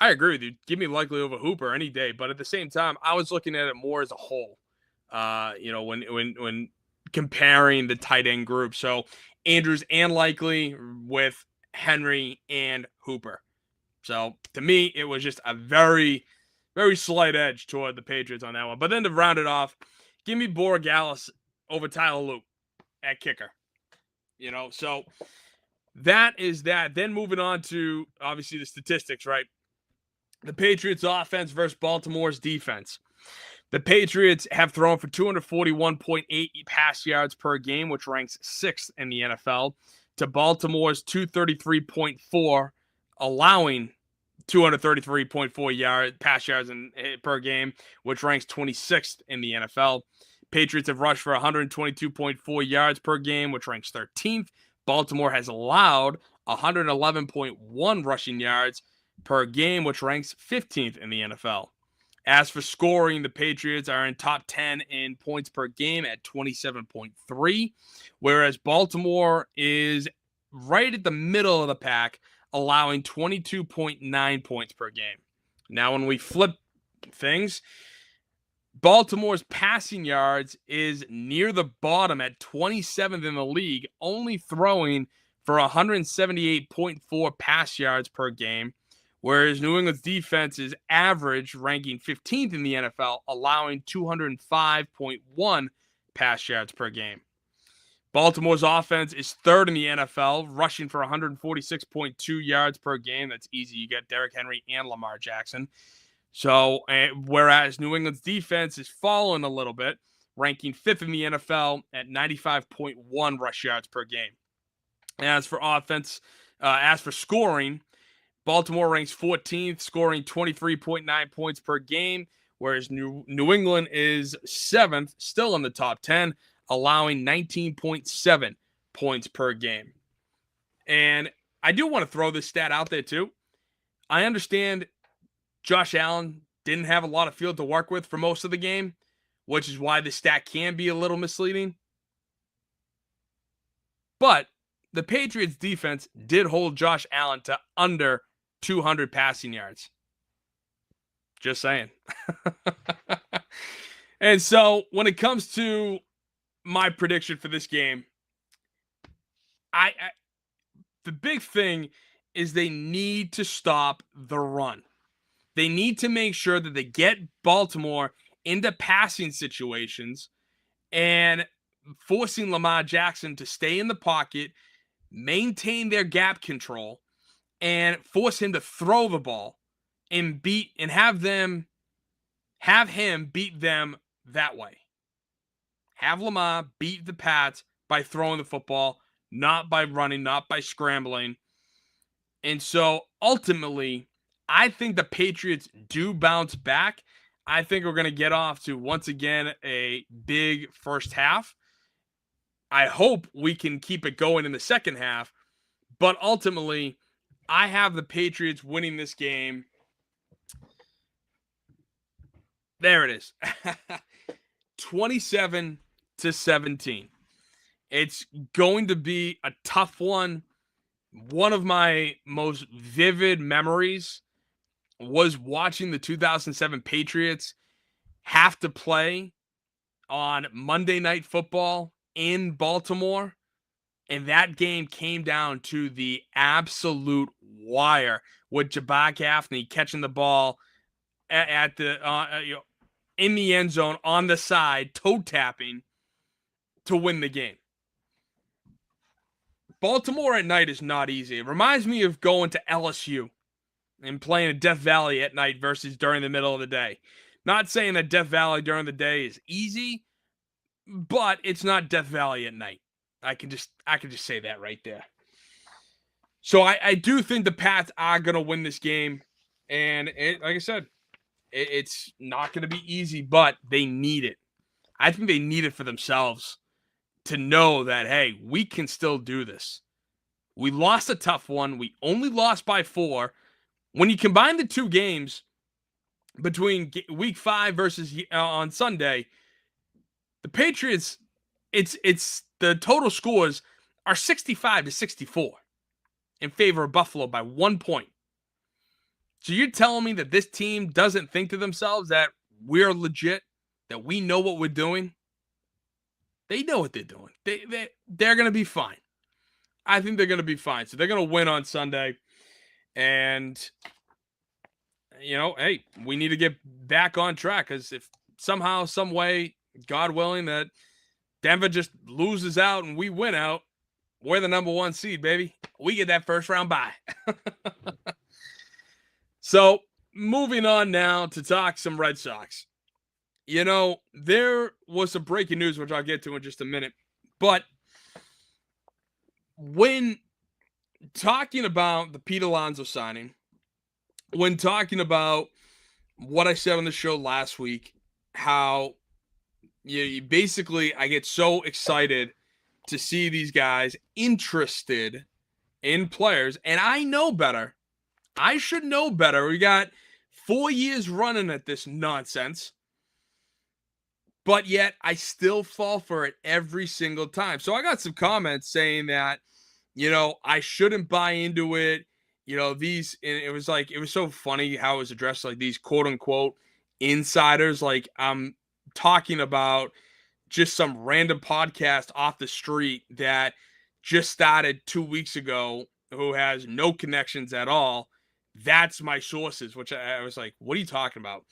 I agree with you. Give me Likely over Hooper any day. But at the same time, I was looking at it more as a whole, when comparing the tight end group. So Andrews and Likely with Henry and Hooper. So to me, it was just a very, very slight edge toward the Patriots on that one. But then to round it off, give me Borregales over Tyler Loop at kicker. So that is that. Then moving on to, obviously, the statistics, right? The Patriots' offense versus Baltimore's defense. The Patriots have thrown for 241.8 pass yards per game, which ranks 6th in the NFL, to Baltimore's 233.4, allowing 233.4 pass yards per game, which ranks 26th in the NFL. Patriots have rushed for 122.4 yards per game, which ranks 13th. Baltimore has allowed 111.1 rushing yards per game, which ranks 15th in the NFL. As for scoring, the Patriots are in top 10 in points per game at 27.3, whereas Baltimore is right at the middle of the pack, allowing 22.9 points per game. Now, when we flip things, Baltimore's passing yards is near the bottom at 27th in the league, only throwing for 178.4 pass yards per game, whereas New England's defense is average, ranking 15th in the NFL, allowing 205.1 pass yards per game. Baltimore's offense is 3rd in the NFL, rushing for 146.2 yards per game. That's easy. You get Derrick Henry and Lamar Jackson. So, whereas New England's defense is falling a little bit, ranking 5th in the NFL at 95.1 rush yards per game. As for scoring, Baltimore ranks 14th, scoring 23.9 points per game, whereas New England is 7th, still in the top 10, allowing 19.7 points per game. And I do want to throw this stat out there too. I understand Josh Allen didn't have a lot of field to work with for most of the game, which is why the stat can be a little misleading. But the Patriots defense did hold Josh Allen to under 200 passing yards. Just saying. And so when it comes to my prediction for this game, the big thing is they need to stop the run. They need to make sure that they get Baltimore into passing situations and forcing Lamar Jackson to stay in the pocket, maintain their gap control, and force him to throw the ball and have him beat them that way. Have Lamar beat the Pats by throwing the football, not by running, not by scrambling. And so ultimately, I think the Patriots do bounce back. I think we're going to get off to, once again, a big first half. I hope we can keep it going in the second half. But ultimately, I have the Patriots winning this game. There it is. 27-17. It's going to be a tough one. One of my most vivid memories was watching the 2007 Patriots have to play on Monday Night Football in Baltimore, and that game came down to the absolute wire with Jabbar Gaffney catching the ball at the in the end zone on the side, toe tapping to win the game. Baltimore at night is not easy. It reminds me of going to LSU and playing at Death Valley at night versus during the middle of the day. Not saying that Death Valley during the day is easy, but it's not Death Valley at night. I can just say that right there. So I do think the Pats are going to win this game. And like I said, it's not going to be easy, but they need it. I think they need it for themselves to know that, hey, we can still do this. We lost a tough one. We only lost by 4. When you combine the two games between week 5 versus on Sunday, the Patriots, it's the total scores are 65-64 in favor of Buffalo by 1 point. So you're telling me that this team doesn't think to themselves that we're legit, that we know what we're doing? They know what they're doing. They're going to be fine. I think they're going to be fine. So they're going to win on Sunday. And, hey, we need to get back on track, because if somehow, some way, God willing, that Denver just loses out and we win out, we're the number 1 seed, baby. We get that first round bye. So moving on now to talk some Red Sox. There was some breaking news, which I'll get to in just a minute. But when talking about the Pete Alonso signing, when talking about what I said on the show last week, how you basically, I get so excited to see these guys interested in players, and I know better. I should know better. We got 4 years running at this nonsense. But yet, I still fall for it every single time. So I got some comments saying that, I shouldn't buy into it. And it was so funny how it was addressed, like these quote unquote insiders. Like I'm talking about just some random podcast off the street that just started 2 weeks ago, who has no connections at all. That's my sources, which I was like, what are you talking about?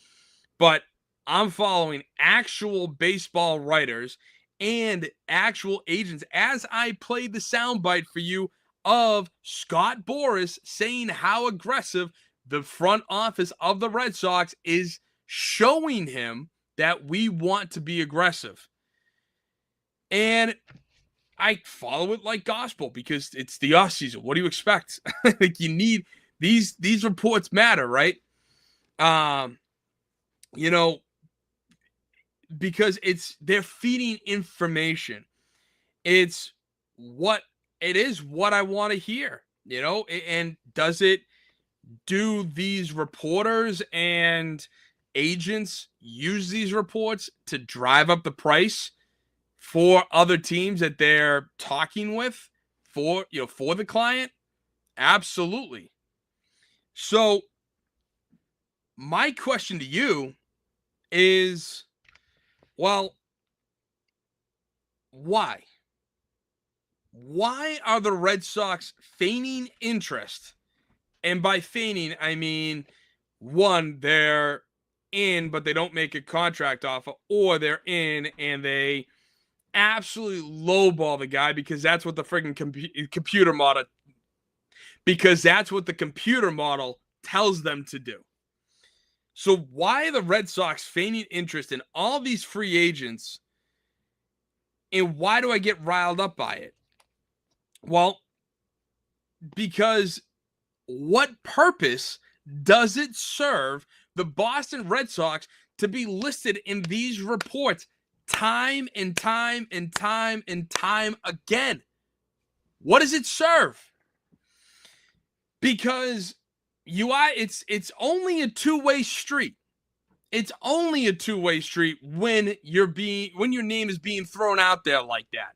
But I'm following actual baseball writers and actual agents as I played the soundbite for you of Scott Boras saying how aggressive the front office of the Red Sox is showing him that we want to be aggressive. And I follow it like gospel because it's the offseason. What do you expect? Like, you need these reports matter, right? Because they're feeding information. It's what I want to hear, and do these reporters and agents use these reports to drive up the price for other teams that they're talking with for the client? Absolutely. So my question to you is, well, why? Why are the Red Sox feigning interest? And by feigning, I mean, one, they're in, but they don't make a contract offer, or they're in and they absolutely lowball the guy because that's what the freaking computer model tells them to do. So why are the Red Sox feigning interest in all these free agents, and why do I get riled up by it? Well, because what purpose does it serve the Boston Red Sox to be listed in these reports time and time and time and time again? What does it serve? Because it's only a two-way street. It's only a two-way street when your name is being thrown out there like that.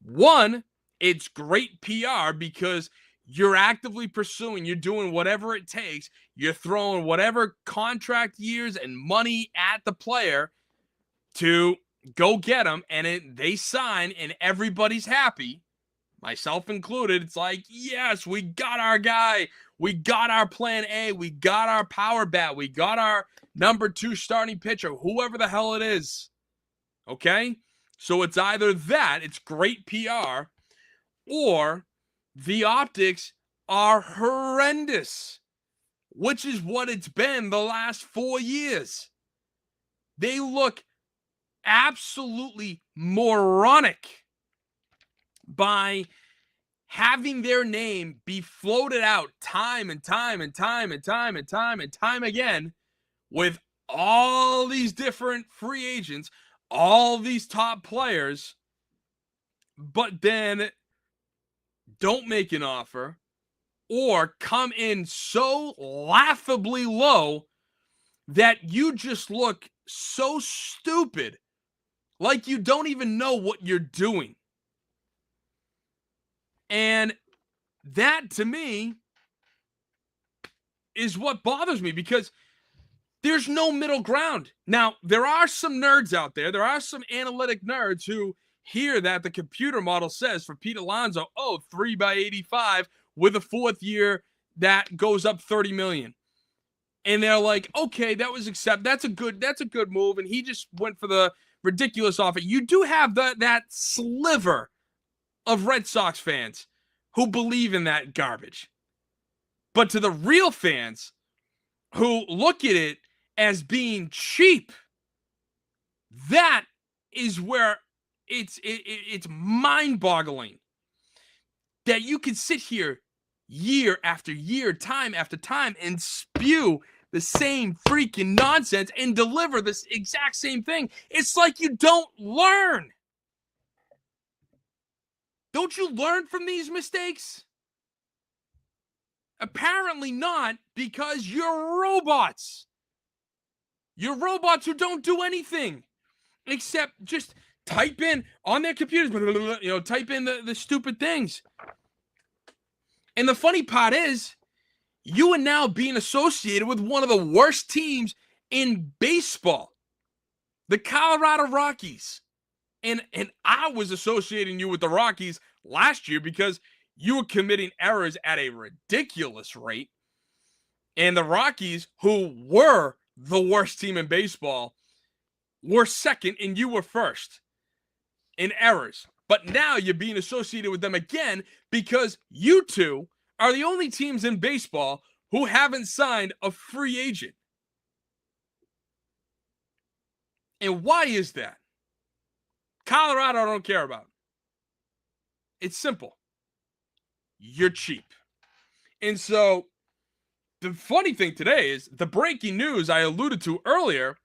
One, it's great PR because you're actively pursuing, you're doing whatever it takes, you're throwing whatever contract years and money at the player to go get him, and they sign, and everybody's happy, myself included. It's like, yes, we got our guy. We got our plan A. We got our power bat. We got our number 2 starting pitcher, whoever the hell it is. Okay? So it's either that, it's great PR, or the optics are horrendous, which is what it's been the last 4 years. They look absolutely moronic by having their name be floated out time and time and time and time and time and time again with all these different free agents, all these top players, but then don't make an offer or come in so laughably low that you just look so stupid, like you don't even know what you're doing. And that, to me, is what bothers me, because there's no middle ground. Now, there are some nerds out there. There are some analytic nerds who hear that the computer model says for Pete Alonso, 3/85 with a 4th year that goes up $30 million. And they're like, okay, that's a good move. And he just went for the ridiculous offer. You do have that sliver of Red Sox fans who believe in that garbage. But to the real fans who look at it as being cheap, that is where it's mind-boggling that you can sit here year after year, time after time, and spew the same freaking nonsense and deliver this exact same thing. It's like you don't learn. Don't you learn from these mistakes? Apparently not, because you're robots. You're robots who don't do anything except just type in on their computers, type in the stupid things. And the funny part is, you are now being associated with one of the worst teams in baseball, the Colorado Rockies. And I was associating you with the Rockies last year because you were committing errors at a ridiculous rate. And the Rockies, who were the worst team in baseball, were second and you were first in errors. But now you're being associated with them again because you two are the only teams in baseball who haven't signed a free agent. And why is that? Colorado, I don't care about. It's simple. You're cheap. And so the funny thing today is the breaking news I alluded to earlier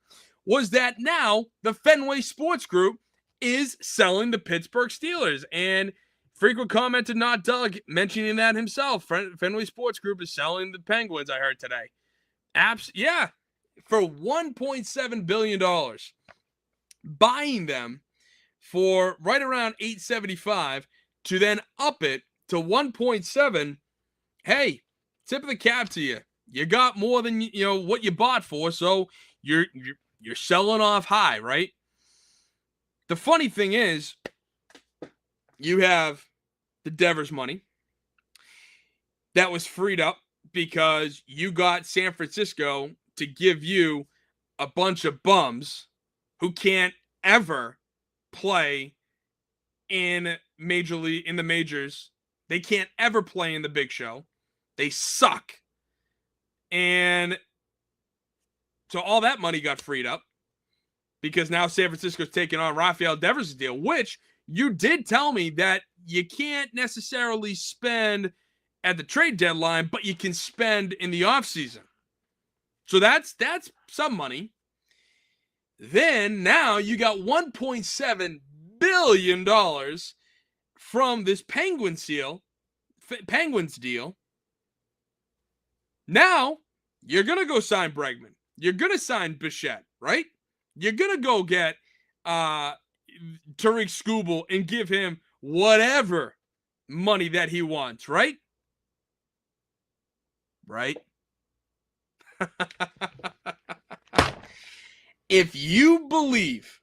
was that now the Fenway Sports Group is selling the Pittsburgh Steelers. And frequent commenter Not Doug mentioning that himself. Fenway Sports Group is selling the Penguins, I heard today. Yeah, for $1.7 billion. Buying them for right around $875 to then up it to 1.7. Hey, tip of the cap to you. You got more than what you bought for, so you're selling off high, right? The funny thing is, you have the Devers money that was freed up because you got San Francisco to give you a bunch of bums who can't ever play in the majors. They can't ever play in the big show. They suck. And so all that money got freed up because now San Francisco's taking on Rafael Devers' deal, which you did tell me that you can't necessarily spend at the trade deadline, but you can spend in the offseason. So that's some money. Then now you got $1.7 billion from this Penguins deal. Now you're going to go sign Bregman. You're going to sign Bichette, right? You're going to go get Tariq Skubal and give him whatever money that he wants, right? Right? If you believe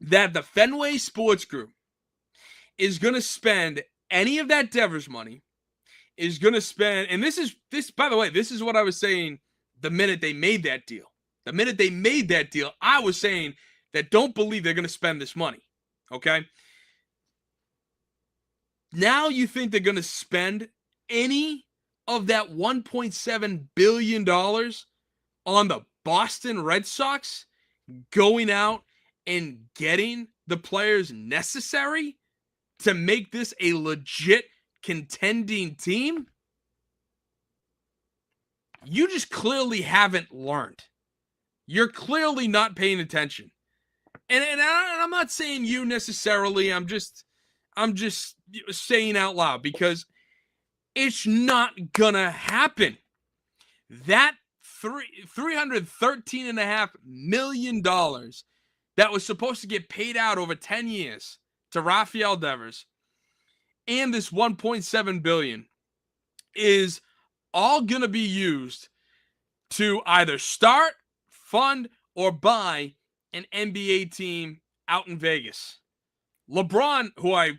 that the Fenway Sports Group is going to spend any of that Devers money, is going to spend, and this, by the way, this is what I was saying the minute they made that deal. The minute they made that deal, I was saying that don't believe they're going to spend this money, okay? Now you think they're going to spend any of that $1.7 billion on the Boston Red Sox going out and getting the players necessary to make this a legit contending team? You just clearly haven't learned. You're clearly not paying attention. And I'm not saying you necessarily. I'm just saying out loud because it's not gonna happen. That $313.5 million that was supposed to get paid out over 10 years to Rafael Devers and this $1.7 billion is all gonna be used to either start, fund, or buy an NBA team out in Vegas. LeBron, who I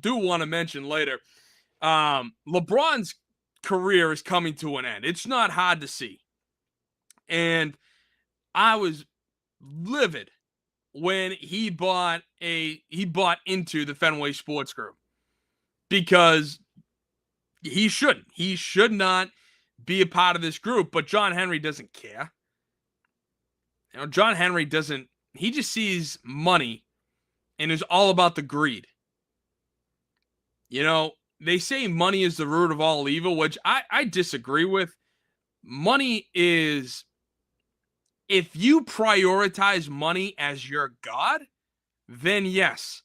do want to mention later, LeBron's career is coming to an end. It's not hard to see. And I was livid when he bought into the Fenway Sports Group because he shouldn't. He should not be a part of this group, but John Henry doesn't care. You know, John Henry doesn't, he just sees money and is all about the greed. You know, they say money is the root of all evil, which I disagree with. Money is, if you prioritize money as your God, then yes,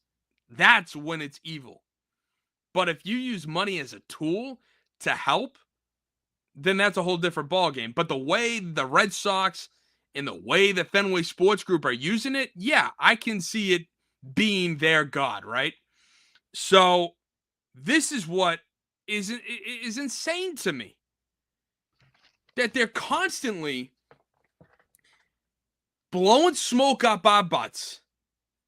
that's when it's evil. But if you use money as a tool to help, then that's a whole different ballgame. But the way the Red Sox and the way the Fenway Sports Group are using it, yeah, I can see it being their God, right? So this is what is insane to me. That they're constantly blowing smoke up our butts,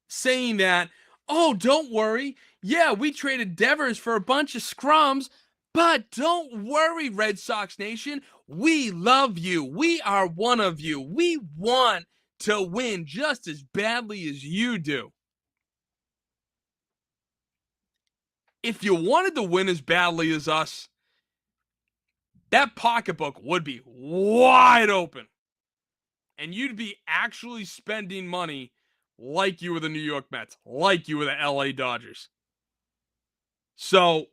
saying that, oh, don't worry. Yeah, we traded Devers for a bunch of scrums, but don't worry, Red Sox Nation. We love you. We are one of you. We want to win just as badly as you do. If you wanted to win as badly as us, that pocketbook would be wide open. And you'd be actually spending money like you were the New York Mets, like you were the LA Dodgers. So,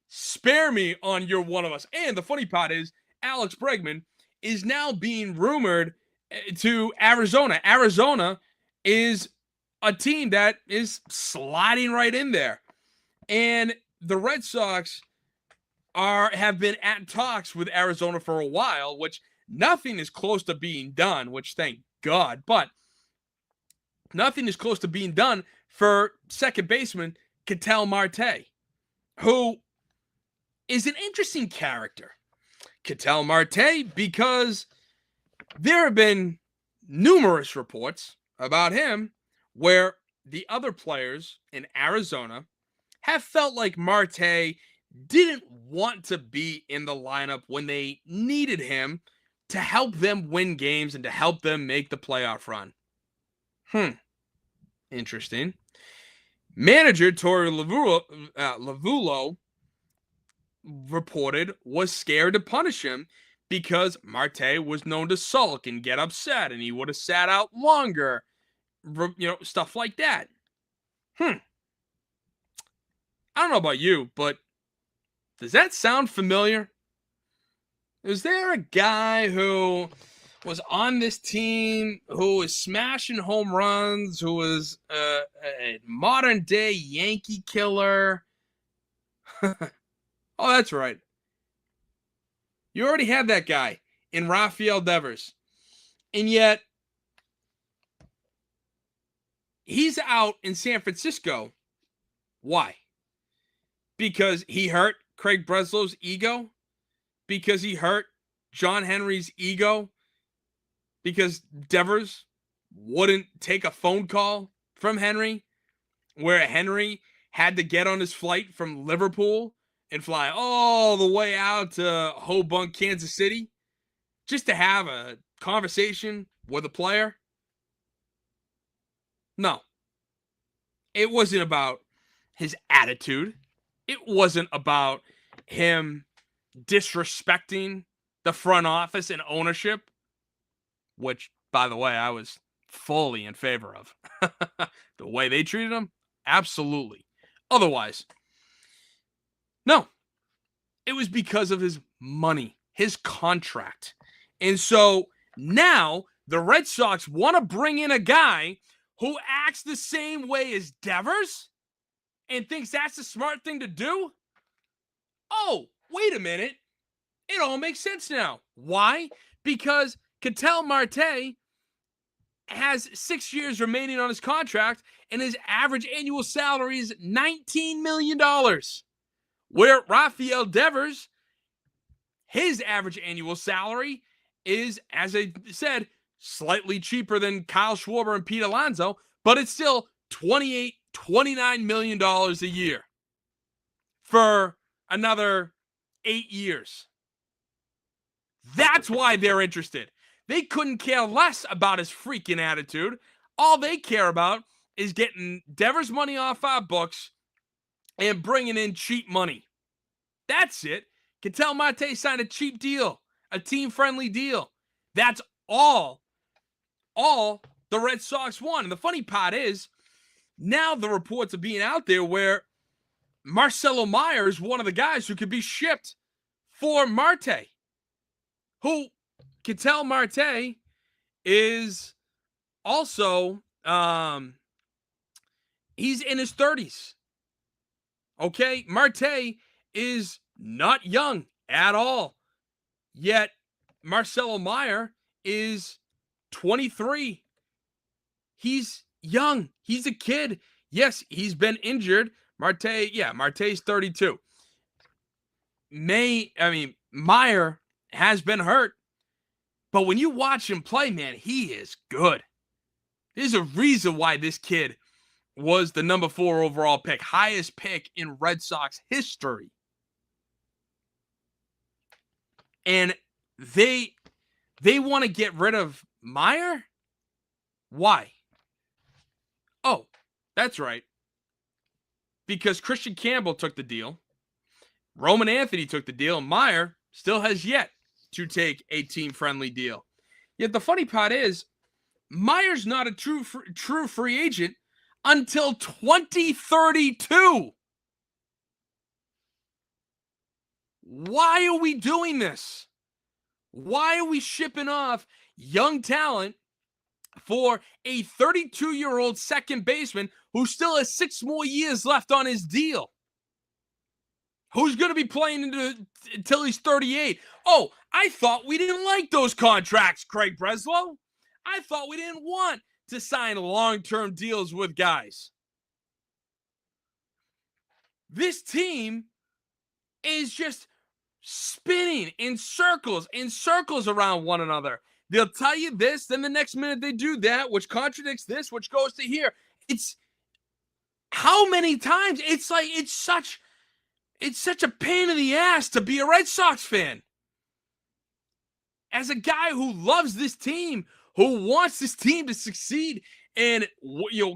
spare me on you're one of us. And the funny part is, Alex Bregman is now being rumored to Arizona. Arizona is a team that is sliding right in there. And the Red Sox have been at talks with Arizona for a while, which nothing is close to being done, which thank God, but nothing is close to being done for second baseman Ketel Marte, who is an interesting character. Ketel Marte, because there have been numerous reports about him where the other players in Arizona have felt like Marte didn't want to be in the lineup when they needed him to help them win games and to help them make the playoff run. Interesting. Manager Torey Lovullo reported was scared to punish him because Marte was known to sulk and get upset and he would have sat out longer. You know, stuff like that. I don't know about you, but does that sound familiar? Is there a guy who was on this team who was smashing home runs, who was a modern day Yankee killer? Oh, that's right. You already had that guy in Rafael Devers. And yet, he's out in San Francisco. Why? Because he hurt Craig Breslow's ego? Because he hurt John Henry's ego? Because Devers wouldn't take a phone call from Henry, where Henry had to get on his flight from Liverpool and fly all the way out to Hobunk, Kansas City, just to have a conversation with a player? No. It wasn't about his attitude. It wasn't about him disrespecting the front office and ownership, which, by the way, I was fully in favor of. The way they treated him, absolutely. Otherwise, no. It was because of his money, his contract. And so now the Red Sox want to bring in a guy who acts the same way as Devers and thinks that's the smart thing to do? Oh, wait a minute. It all makes sense now. Why? Because Ketel Marte has 6 years remaining on his contract, and his average annual salary is $19 million. Where Rafael Devers, his average annual salary is, as I said, slightly cheaper than Kyle Schwarber and Pete Alonso, but it's still $29 million a year for another 8 years. That's why they're interested. They couldn't care less about his freaking attitude. All they care about is getting Devers money off our books and bringing in cheap money. That's it. Ketel Marte signed a cheap deal, a team-friendly deal. That's all the Red Sox want. And the funny part is, now the reports are being out there where Marcelo Meyer is one of the guys who could be shipped for Marte. Who, Ketel Marte, is also, he's in his 30s. Okay? Marte is not young at all. Yet, Marcelo Meyer is 23. He's young. He's a kid. Yes, he's been injured. Marte's 32. Meyer has been hurt. But when you watch him play, man, he is good. There's a reason why this kid was the number 4 overall pick, highest pick in Red Sox history. And they want to get rid of Meyer? Why? Oh, that's right. Because Christian Campbell took the deal. Roman Anthony took the deal. Meyer still has yet to take a team-friendly deal. Yet the funny part is, Meyer's not a true free agent until 2032. Why are we doing this? Why are we shipping off young talent for a 32-year-old second baseman who still has 6 more years left on his deal? Who's going to be playing until he's 38? Oh, I thought we didn't like those contracts, Craig Breslow. I thought we didn't want to sign long-term deals with guys. This team is just spinning in circles around one another. They'll tell you this, then the next minute they do that, which contradicts this, which goes to here. It's how many times? It's like it's such a pain in the ass to be a Red Sox fan. As a guy who loves this team, who wants this team to succeed and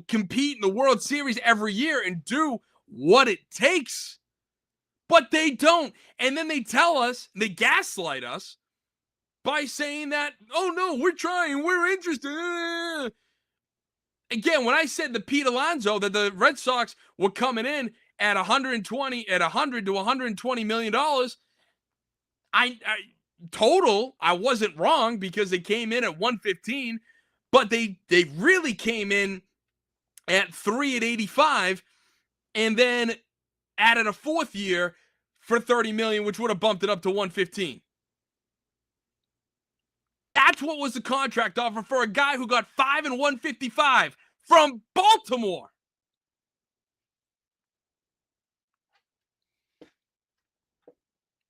compete in the World Series every year and do what it takes. But they don't. And then they tell us, they gaslight us by saying that, oh no, we're trying, we're interested. Again, when I said to Pete Alonso that the Red Sox were coming in at $100 to $120 million, I wasn't wrong because they came in at 115, but they really came in at 3 at 85 and then added a 4th year for $30 million, which would have bumped it up to 115. That's what was the contract offer for a guy who got 5 and 155 from Baltimore.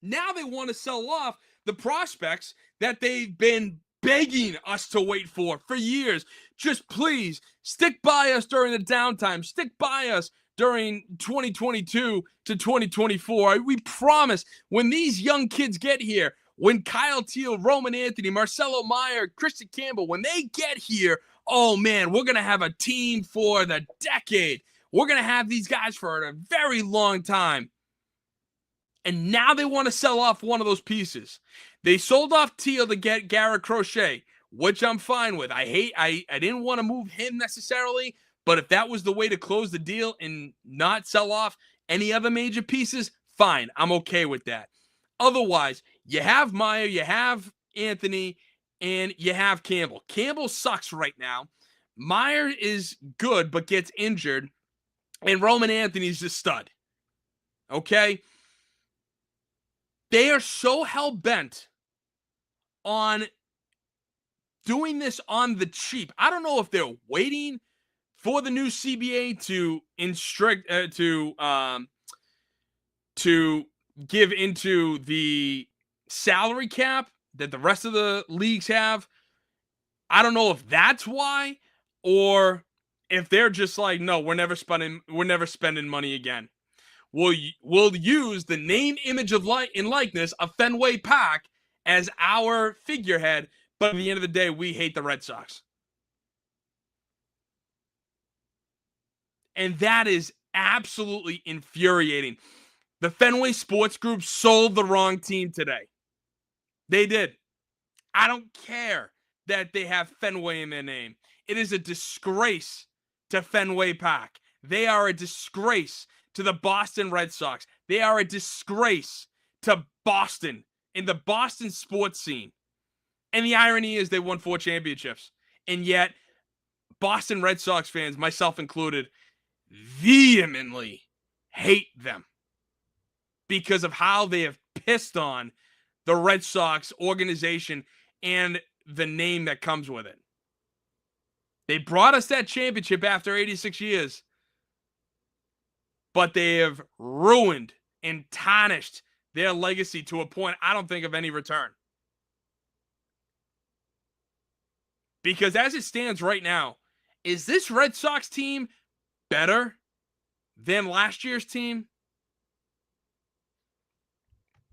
Now they want to sell off the prospects that they've been begging us to wait for years. Just please stick by us during the downtime. Stick by us during 2022 to 2024. We promise when these young kids get here, when Kyle Teal, Roman Anthony, Marcelo Meyer, Christian Campbell, when they get here, oh man, we're going to have a team for the decade. We're going to have these guys for a very long time. And now they want to sell off one of those pieces. They sold off Teal to get Garrett Crochet, which I'm fine with. I didn't want to move him necessarily, but if that was the way to close the deal and not sell off any other major pieces, fine. I'm okay with that. Otherwise, you have Meyer, you have Anthony, and you have Campbell. Campbell sucks right now. Meyer is good, but gets injured. And Roman Anthony's a stud. Okay? They are so hell-bent on doing this on the cheap. I don't know if they're waiting for the new CBA to give into the salary cap that the rest of the leagues have. I don't know if that's why, or if they're just like, no, we're never spending money again. We'll use the name, image, and likeness of Fenway Park as our figurehead, but at the end of the day, we hate the Red Sox. And that is absolutely infuriating. The Fenway Sports Group sold the wrong team today. They did. I don't care that they have Fenway in their name. It is a disgrace to Fenway Park. They are a disgrace to the Boston Red Sox. They are a disgrace to Boston in the Boston sports scene. And the irony is they won 4 championships. And yet, Boston Red Sox fans, myself included, vehemently hate them because of how they have pissed on the Red Sox organization and the name that comes with it. They brought us that championship after 86 years, but they have ruined and tarnished their legacy to a point I don't think of any return. Because as it stands right now, is this Red Sox team better than last year's team?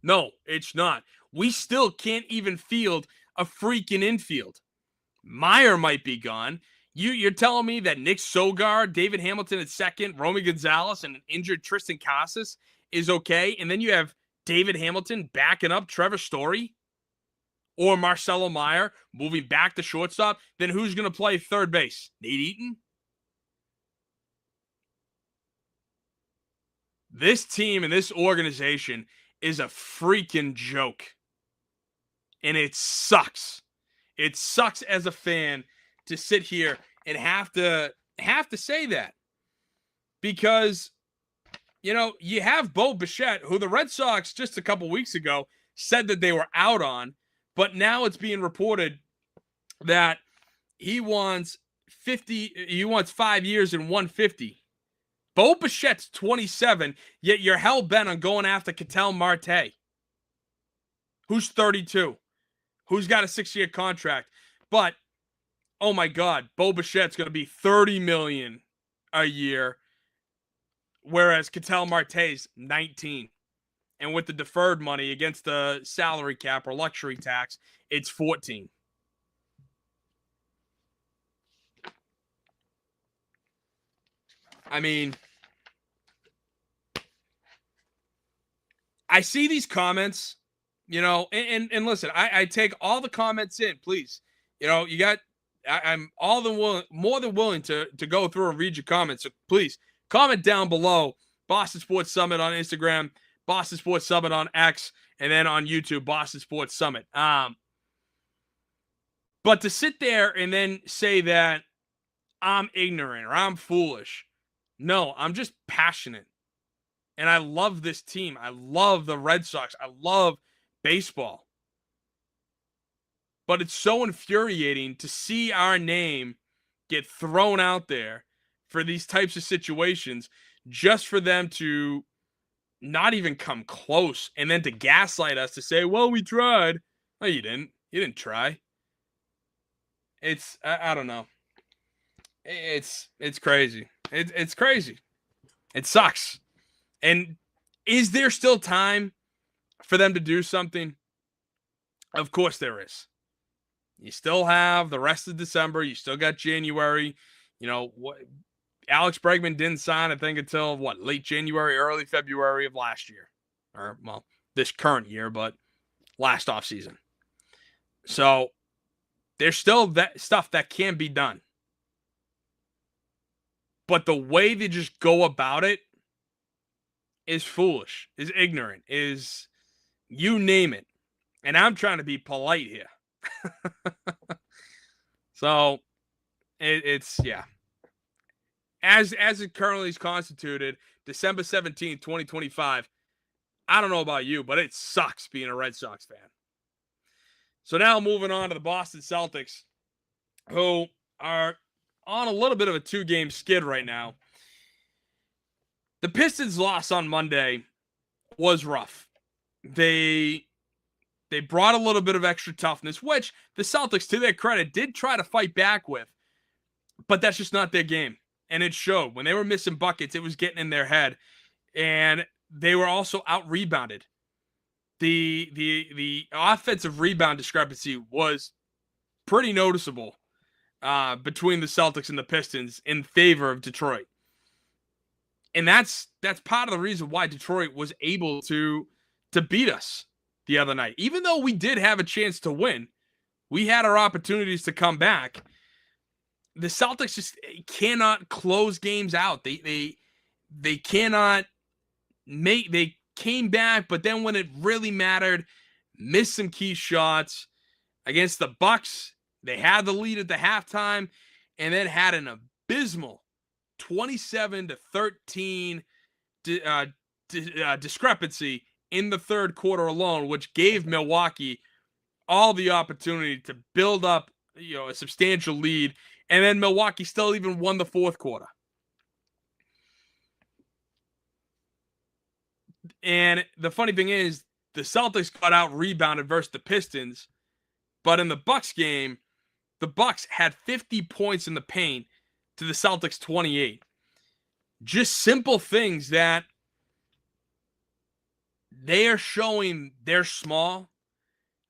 No, it's not. We still can't even field a freaking infield. Meyer might be gone. You're telling me that Nick Sogar, David Hamilton at second, Romy Gonzalez, and an injured Tristan Casas is okay? And then you have David Hamilton backing up Trevor Story or Marcelo Meyer moving back to shortstop. Then who's going to play third base? Nate Eaton? This team and this organization is a freaking joke. And it sucks. It sucks as a fan to sit here and have to say that. Because, you know, you have Bo Bichette, who the Red Sox just a couple weeks ago said that they were out on, but now it's being reported that he wants 5 years and 150. Bo Bichette's 27, yet you're hell-bent on going after Ketel Marte, who's 32, who's got a 6-year contract. But, oh my God, Bo Bichette's going to be $30 million a year, whereas Ketel Marte's 19. And with the deferred money against the salary cap or luxury tax, it's 14. I mean, I see these comments, you know, and listen, I take all the comments in, please. You know, I'm more than willing to go through and read your comments. So please comment down below. Boston Sports Summit on Instagram, Boston Sports Summit on X, and then on YouTube, Boston Sports Summit. But to sit there and then say that I'm ignorant or I'm foolish, no, I'm just passionate. And I love this team. I love the Red Sox. I love baseball. But it's so infuriating to see our name get thrown out there for these types of situations just for them to not even come close and then to gaslight us to say, well, we tried. No, you didn't. You didn't try. I don't know. It's crazy. It's crazy. It sucks. And is there still time for them to do something? Of course there is. You still have the rest of December. You still got January. You know, Alex Bregman didn't sign, I think, until late January, early February of last year. Or, well, this current year, but last offseason. So there's still that stuff that can be done. But the way they just go about it is foolish, is ignorant, is you name it. And I'm trying to be polite here. So it's yeah. As it currently is constituted, December 17th, 2025. I don't know about you, but it sucks being a Red Sox fan. So now moving on to the Boston Celtics, who are on a little bit of a 2-game skid right now. The Pistons' loss on Monday was rough. They brought a little bit of extra toughness, which the Celtics, to their credit, did try to fight back with. But that's just not their game. And it showed. When they were missing buckets, it was getting in their head. And they were also out-rebounded. The offensive rebound discrepancy was pretty noticeable between the Celtics and the Pistons in favor of Detroit. And that's part of the reason why Detroit was able to beat us the other night. Even though we did have a chance to win, we had our opportunities to come back. The Celtics just cannot close games out. They cannot make. They came back, but then when it really mattered, missed some key shots against the Bucks. They had the lead at the halftime, and then had an abysmal 27-13 discrepancy in the third quarter alone, which gave Milwaukee all the opportunity to build up, a substantial lead. And then Milwaukee still even won the fourth quarter. And the funny thing is, the Celtics got out rebounded versus the Pistons, but in the Bucks game, the Bucks had 50 points in the paint to the Celtics 28. Just simple things that they are showing they're small.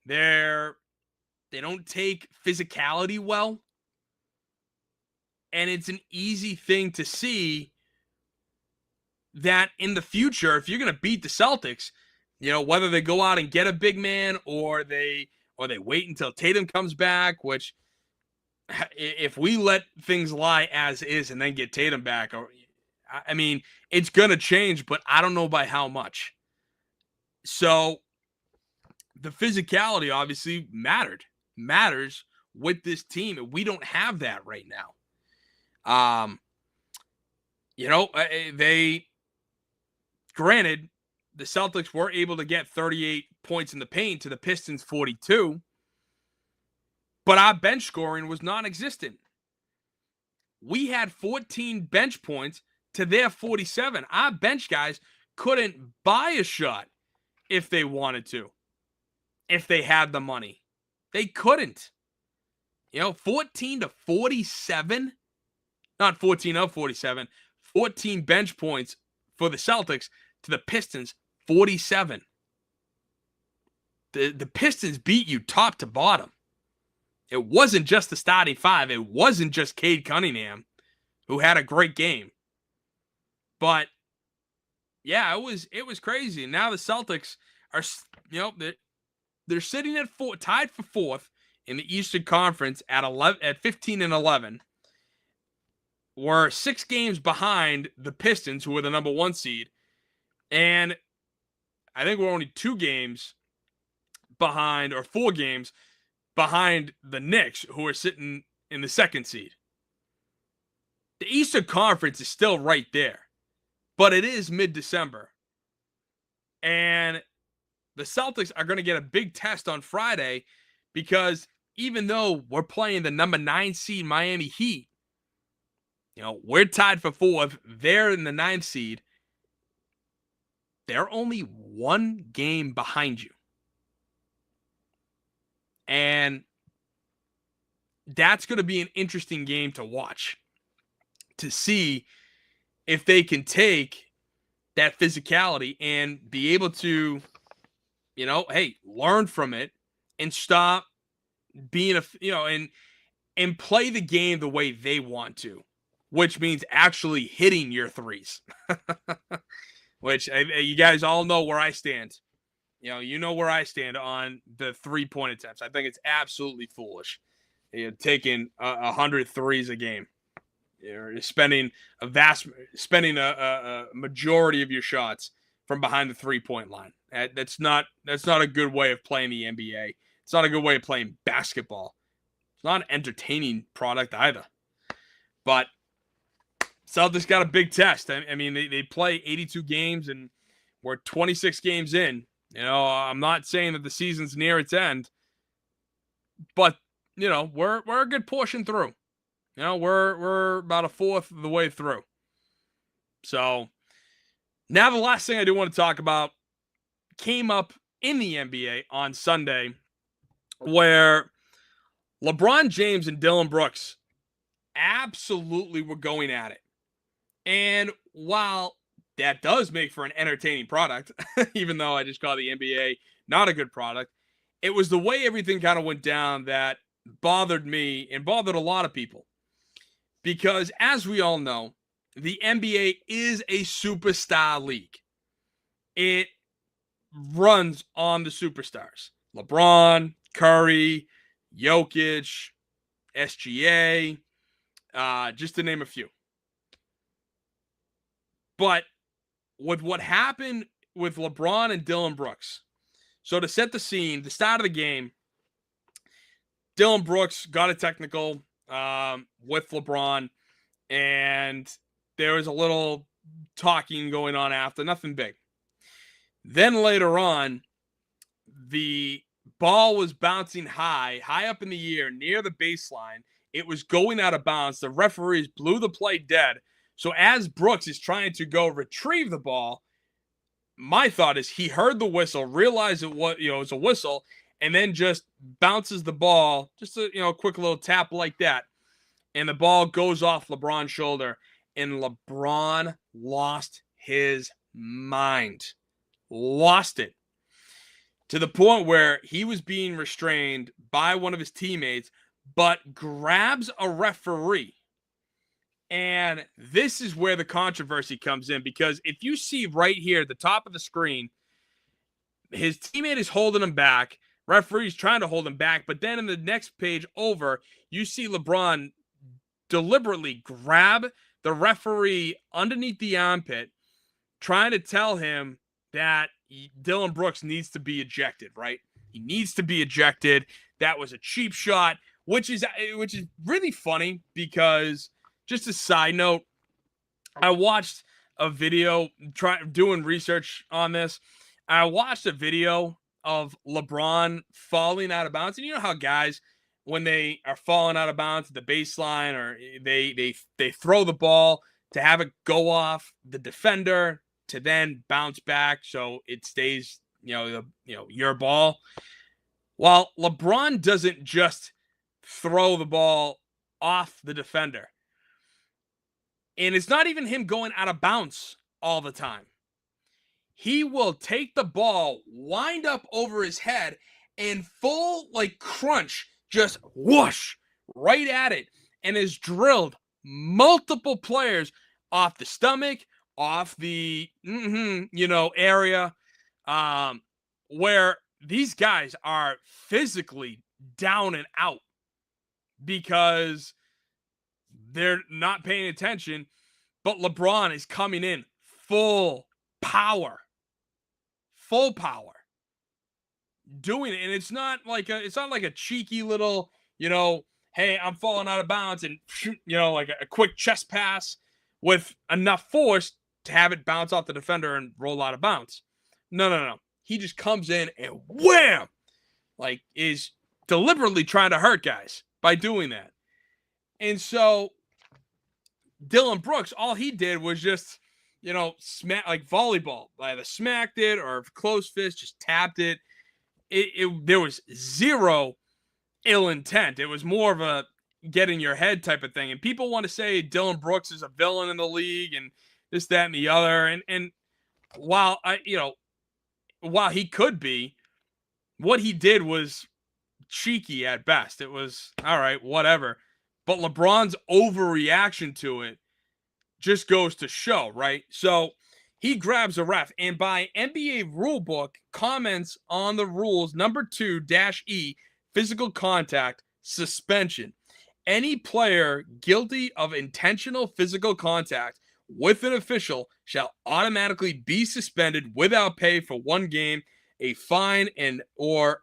They don't take physicality well. And it's an easy thing to see that in the future, if you're going to beat the Celtics, whether they go out and get a big man or they wait until Tatum comes back, which if we let things lie as is and then get Tatum back, it's going to change, but I don't know by how much. So the physicality obviously matters with this team, and we don't have that right now. Granted, the Celtics were able to get 38 points in the paint to the Pistons 42, but our bench scoring was non-existent. We had 14 bench points to their 47. Our bench guys couldn't buy a shot if they wanted to, if they had the money. They couldn't. 14 to 47, not 14 of 47, 14 bench points for the Celtics to the Pistons 47. The Pistons beat you top to bottom. It wasn't just the starting five. It wasn't just Cade Cunningham, who had a great game. But yeah, it was crazy. And now the Celtics are, they're sitting at tied for fourth in the Eastern Conference at 15-11. We're 6 games behind the Pistons, who are the number 1 seed. And I think we're only 2 games behind, or 4 games behind the Knicks, who are sitting in the 2nd seed. The Eastern Conference is still right there, but it is mid-December. And the Celtics are going to get a big test on Friday, because even though we're playing the number 9 seed Miami Heat, we're tied for 4th. They're in the 9th seed. They're only 1 game behind you. And that's going to be an interesting game to watch. to see if they can take that physicality and be able to, hey, learn from it and stop being and play the game the way they want to, which means actually hitting your threes, which you guys all know where I stand. You know where I stand on the 3-point attempts. I think it's absolutely foolish. Taking 100 threes a game. You're spending a majority of your shots from behind the 3-point line. That's not a good way of playing the NBA. It's not a good way of playing basketball. It's not an entertaining product either. But Celtics got a big test. I mean, they play 82 games and we're 26 games in. I'm not saying that the season's near its end, but we're a good portion through. We're about a fourth of the way through. So now the last thing I do want to talk about came up in the NBA on Sunday, where LeBron James and Dillon Brooks absolutely were going at it. And while that does make for an entertaining product, even though I just call the NBA not a good product, it was the way everything kind of went down that bothered me and bothered a lot of people. Because as we all know, the NBA is a superstar league. It runs on the superstars. LeBron, Curry, Jokic, SGA, just to name a few. But with what happened with LeBron and Dillon Brooks, so to set the scene, the start of the game, Dillon Brooks got a technical with LeBron, and there was a little talking going on after, nothing big. Then later on, the ball was bouncing high up in the air near the baseline. It was going out of bounds. The referees blew the play dead. So as Brooks is trying to go retrieve the ball, my thought is he heard the whistle, realized it was a whistle, and then just bounces the ball, just a quick little tap like that, and the ball goes off LeBron's shoulder, and LeBron lost his mind. Lost it. To the point where he was being restrained by one of his teammates, but grabs a referee. And this is where the controversy comes in, because if you see right here at the top of the screen, his teammate is holding him back. Referee's trying to hold him back. But then in the next page over, you see LeBron deliberately grab the referee underneath the armpit, trying to tell him that Dillon Brooks needs to be ejected, right? He needs to be ejected. That was a cheap shot, which is really funny because, just a side note, I watched a video doing research on this. I watched a video of LeBron falling out of bounds. And you know how guys, when they are falling out of bounds at the baseline, or they throw the ball to have it go off the defender to then bounce back so it stays, your ball. Well, LeBron doesn't just throw the ball off the defender. And it's not even him going out of bounds all the time. He will take the ball, wind up over his head, and full crunch, just whoosh right at it, and has drilled multiple players off the stomach, off the area, where these guys are physically down and out because they're not paying attention. But LeBron is coming in full power, doing it. And it's not like a cheeky little, hey, I'm falling out of bounds, and like a quick chest pass with enough force to have it bounce off the defender and roll out of bounds. No. He just comes in and wham! Is deliberately trying to hurt guys by doing that. And so Dillon Brooks, all he did was just, smack, like volleyball. Either smacked it or closed fist, just tapped it. There was zero ill intent. It was more of a, get in your head type of thing. And people want to say Dylan Brooks is a villain in the league and this, that, and the other. And while while he could be, what he did was cheeky at best. It was all right, whatever. But LeBron's overreaction to it just goes to show, right? So he grabs a ref, and by NBA rulebook comments on the rules number 2-E, physical contact, suspension. Any player guilty of intentional physical contact with an official shall automatically be suspended without pay for 1 game, a fine, and or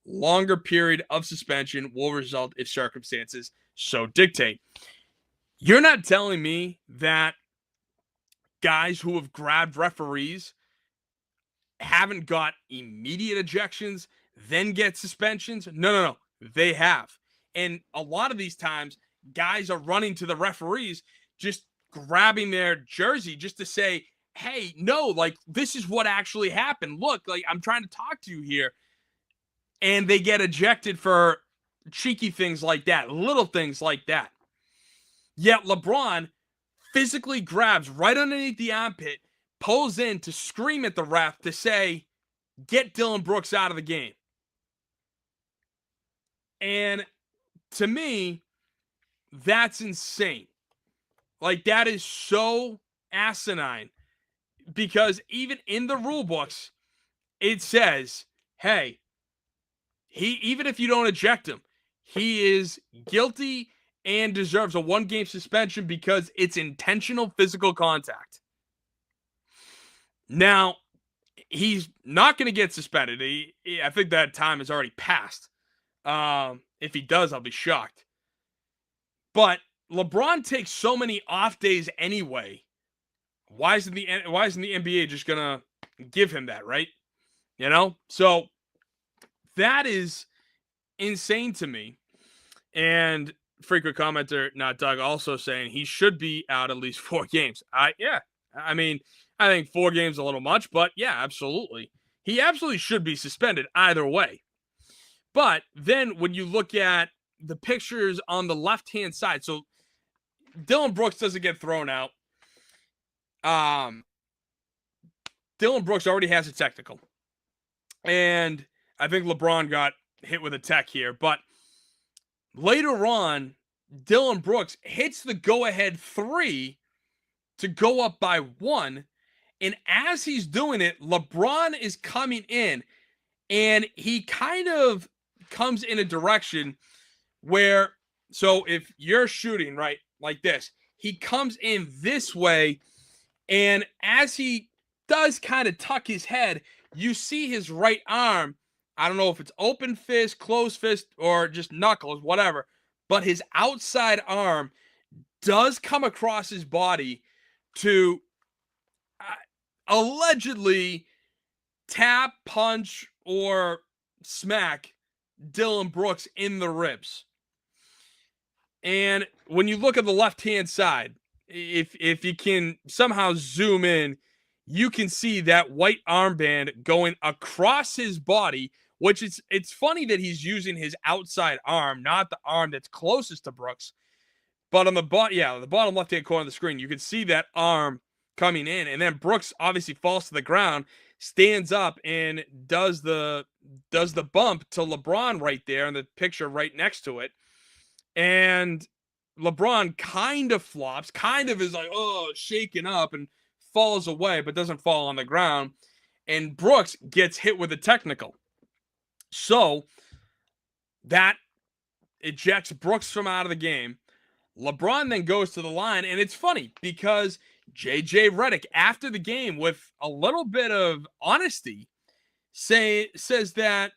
longer period of suspension will result if circumstances so dictate. You're not telling me that guys who have grabbed referees haven't got immediate ejections, then get suspensions? No. They have. And a lot of these times, guys are running to the referees, just grabbing their jersey just to say, hey, no, like, this is what actually happened. Look, like, I'm trying to talk to you here. And they get ejected for cheeky things like that, little things like that. Yet LeBron physically grabs right underneath the armpit, pulls in to scream at the ref to say, get Dylan Brooks out of the game. And to me, that's insane. Like, that is so asinine, because even in the rule books, it says, hey, even if you don't eject him, he is guilty and deserves a 1-game suspension because it's intentional physical contact. Now, he's not going to get suspended. I think that time has already passed. If he does, I'll be shocked. But LeBron takes so many off days anyway. Why isn't the NBA just going to give him that, right? You know? So that is insane to me. And frequent commenter, not Doug, also saying he should be out at least 4 games. I mean, I think 4 games a little much, but yeah, absolutely. He absolutely should be suspended either way. But then when you look at the pictures on the left-hand side, so Dylan Brooks doesn't get thrown out. Dylan Brooks already has a technical. And I think LeBron got hit with a tech here, but later on, Dylan Brooks hits the go-ahead 3 to go up by 1. And as he's doing it, LeBron is coming in, and he kind of comes in a direction where, so if you're shooting, right, like this, he comes in this way, and as he does kind of tuck his head, you see his right arm. I don't know if it's open fist, closed fist, or just knuckles, whatever. But his outside arm does come across his body to allegedly tap, punch, or smack Dylan Brooks in the ribs. And when you look at the left-hand side, if you can somehow zoom in, you can see that white armband going across his body, which it's funny that he's using his outside arm, not the arm that's closest to Brooks. But on the bottom left-hand corner of the screen, you can see that arm coming in. And then Brooks obviously falls to the ground, stands up, and does the bump to LeBron right there in the picture right next to it. And LeBron kind of flops, kind of is like, shaking up and falls away, but doesn't fall on the ground. And Brooks gets hit with a technical. So that ejects Brooks from out of the game. LeBron then goes to the line, and it's funny because JJ Redick, after the game, with a little bit of honesty, says that,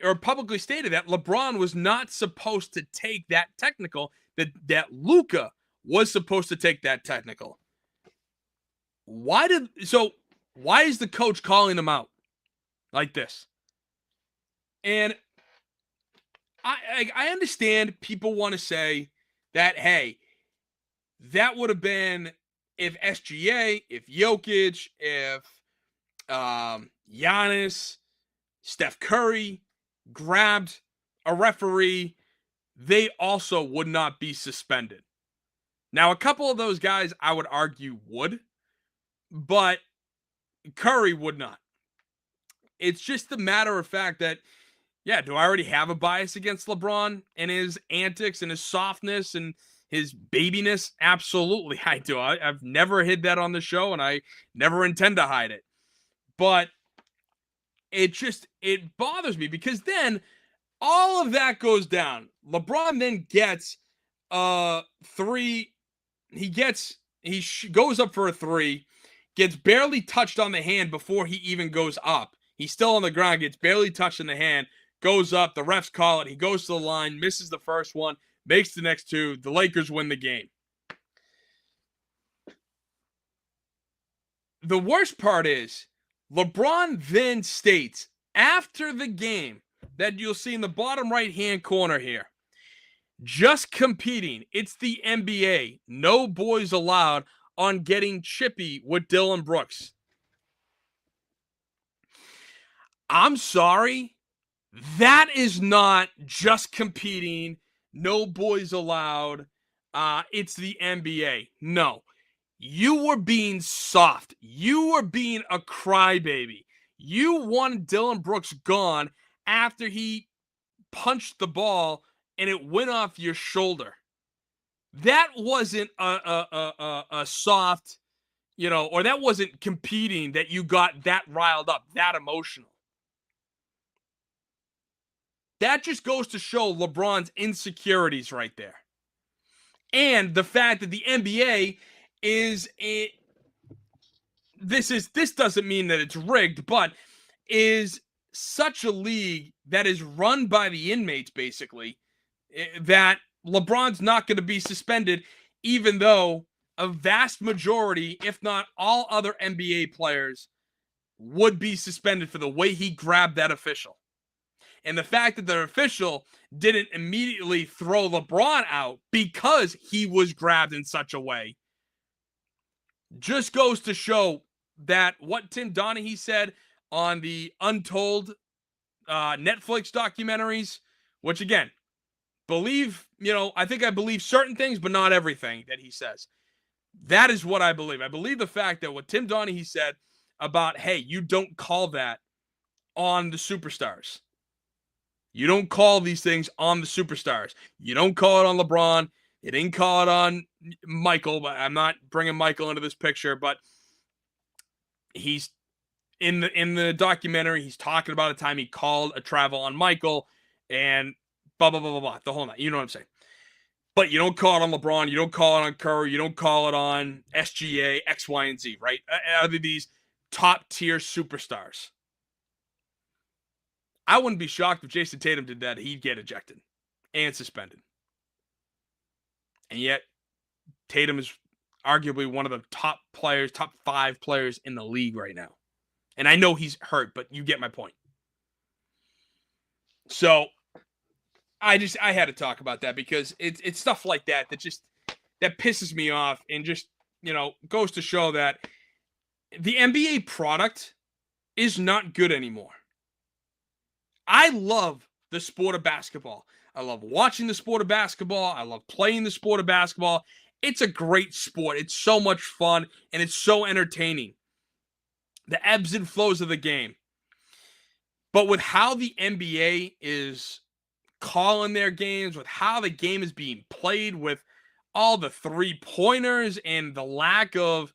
or publicly stated that LeBron was not supposed to take that technical, that Luka was supposed to take that technical. Why is the coach calling him out like this? And I understand people want to say that, hey, that would have been if SGA, if Jokic, if Giannis, Steph Curry grabbed a referee, they also would not be suspended. Now, a couple of those guys I would argue would, but Curry would not. It's just the matter of fact that, yeah, do I already have a bias against LeBron and his antics and his softness and his babiness? Absolutely, I do. I've never hid that on the show, and I never intend to hide it. But it bothers me because then all of that goes down. LeBron then gets three. He goes up for a three, gets barely touched on the hand before he even goes up. He's still on the ground, gets barely touched in the hand, goes up. The refs call it. He goes to the line, misses the first one, makes the next two. The Lakers win the game. The worst part is LeBron then states after the game that you'll see in the bottom right-hand corner here, just competing. It's the NBA. No boys allowed on getting chippy with Dylan Brooks. I'm sorry. That is not just competing. No boys allowed. It's the NBA. No. You were being soft. You were being a crybaby. You wanted Dylan Brooks gone after he punched the ball and it went off your shoulder. That wasn't a soft, or that wasn't competing that you got that riled up, that emotional. That just goes to show LeBron's insecurities right there. And the fact that the NBA this doesn't mean that it's rigged, but is such a league that is run by the inmates, basically, that LeBron's not going to be suspended, even though a vast majority, if not all other NBA players, would be suspended for the way he grabbed that official. And the fact that the official didn't immediately throw LeBron out because he was grabbed in such a way just goes to show that what Tim Donaghy said on the Untold Netflix documentaries, which again, I think I believe certain things, but not everything that he says. That is what I believe. I believe the fact that what Tim Donaghy said about, hey, you don't call that on the superstars. You don't call these things on the superstars. You don't call it on LeBron. You didn't call it on Michael, but I'm not bringing Michael into this picture, but he's in the documentary, he's talking about a time he called a travel on Michael and blah, blah, blah, blah, blah, the whole night. You know what I'm saying? But you don't call it on LeBron. You don't call it on Curry. You don't call it on SGA, X, Y, and Z, right? Other these top-tier superstars. I wouldn't be shocked if Jason Tatum did that. He'd get ejected and suspended. And yet, Tatum is arguably one of the top 5 players in the league right now. And I know he's hurt, but you get my point. So, I had to talk about that because it's stuff like that pisses me off and just, goes to show that the NBA product is not good anymore. I love the sport of basketball. I love watching the sport of basketball. I love playing the sport of basketball. It's a great sport. It's so much fun, and it's so entertaining. The ebbs and flows of the game. But with how the NBA is calling their games, with how the game is being played, with all the three-pointers and the lack of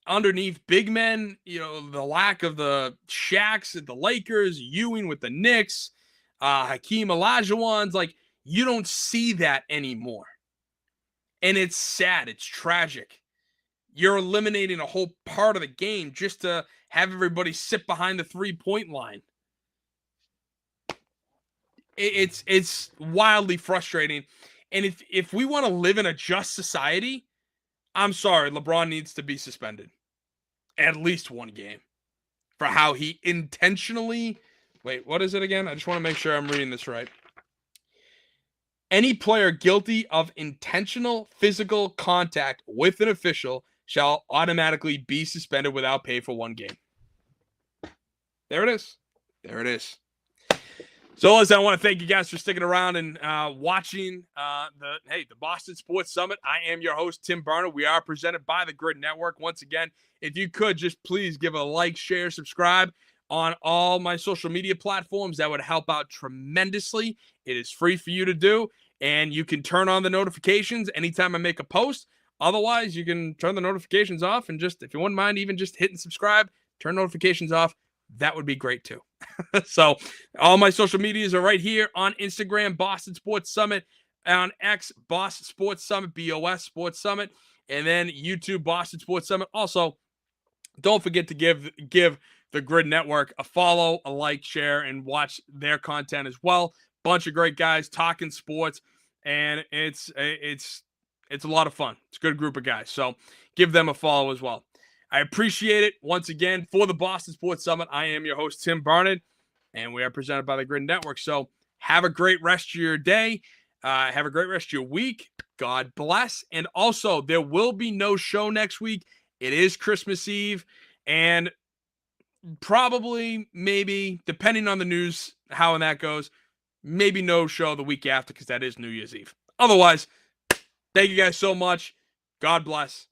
underneath big men, the lack of the Shaqs at the Lakers, Ewing with the Knicks, Hakeem Olajuwon's, you don't see that anymore. And it's sad. It's tragic. You're eliminating a whole part of the game just to have everybody sit behind the three-point line. It's wildly frustrating. And if we want to live in a just society, I'm sorry, LeBron needs to be suspended. At least one game. For how he intentionally... Wait, what is it again? I just want to make sure I'm reading this right. Any player guilty of intentional physical contact with an official shall automatically be suspended without pay for one game. There it is. There it is. So, listen, I want to thank you guys for sticking around and watching the Boston Sports Summit. I am your host, Tim Barnard. We are presented by the Grid Network. Once again, if you could just please give a like, share, subscribe on all my social media platforms. That would help out tremendously. It is free for you to do, and you can turn on the notifications anytime I make a post. Otherwise, you can turn the notifications off and just, if you wouldn't mind, even just hitting subscribe, turn notifications off. That would be great too. So all my social medias are right here on Instagram, Boston Sports Summit, on X, Boston Sports Summit, BOS Sports Summit, and then YouTube, Boston Sports Summit. Also, don't forget to give the Grid Network a follow, a like, share, and watch their content as well. Bunch of great guys talking sports, and it's a lot of fun. It's a good group of guys. So give them a follow as well. I appreciate it. Once again, for the Boston Sports Summit, I am your host, Tim Barnard, and we are presented by the Grid Network. So have a great rest of your day. Have a great rest of your week. God bless. And also, there will be no show next week. It is Christmas Eve, and probably, maybe, depending on the news, how and that goes, maybe no show the week after because that is New Year's Eve. Otherwise, thank you guys so much. God bless,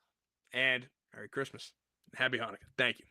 and Merry Christmas. Happy Hanukkah. Thank you.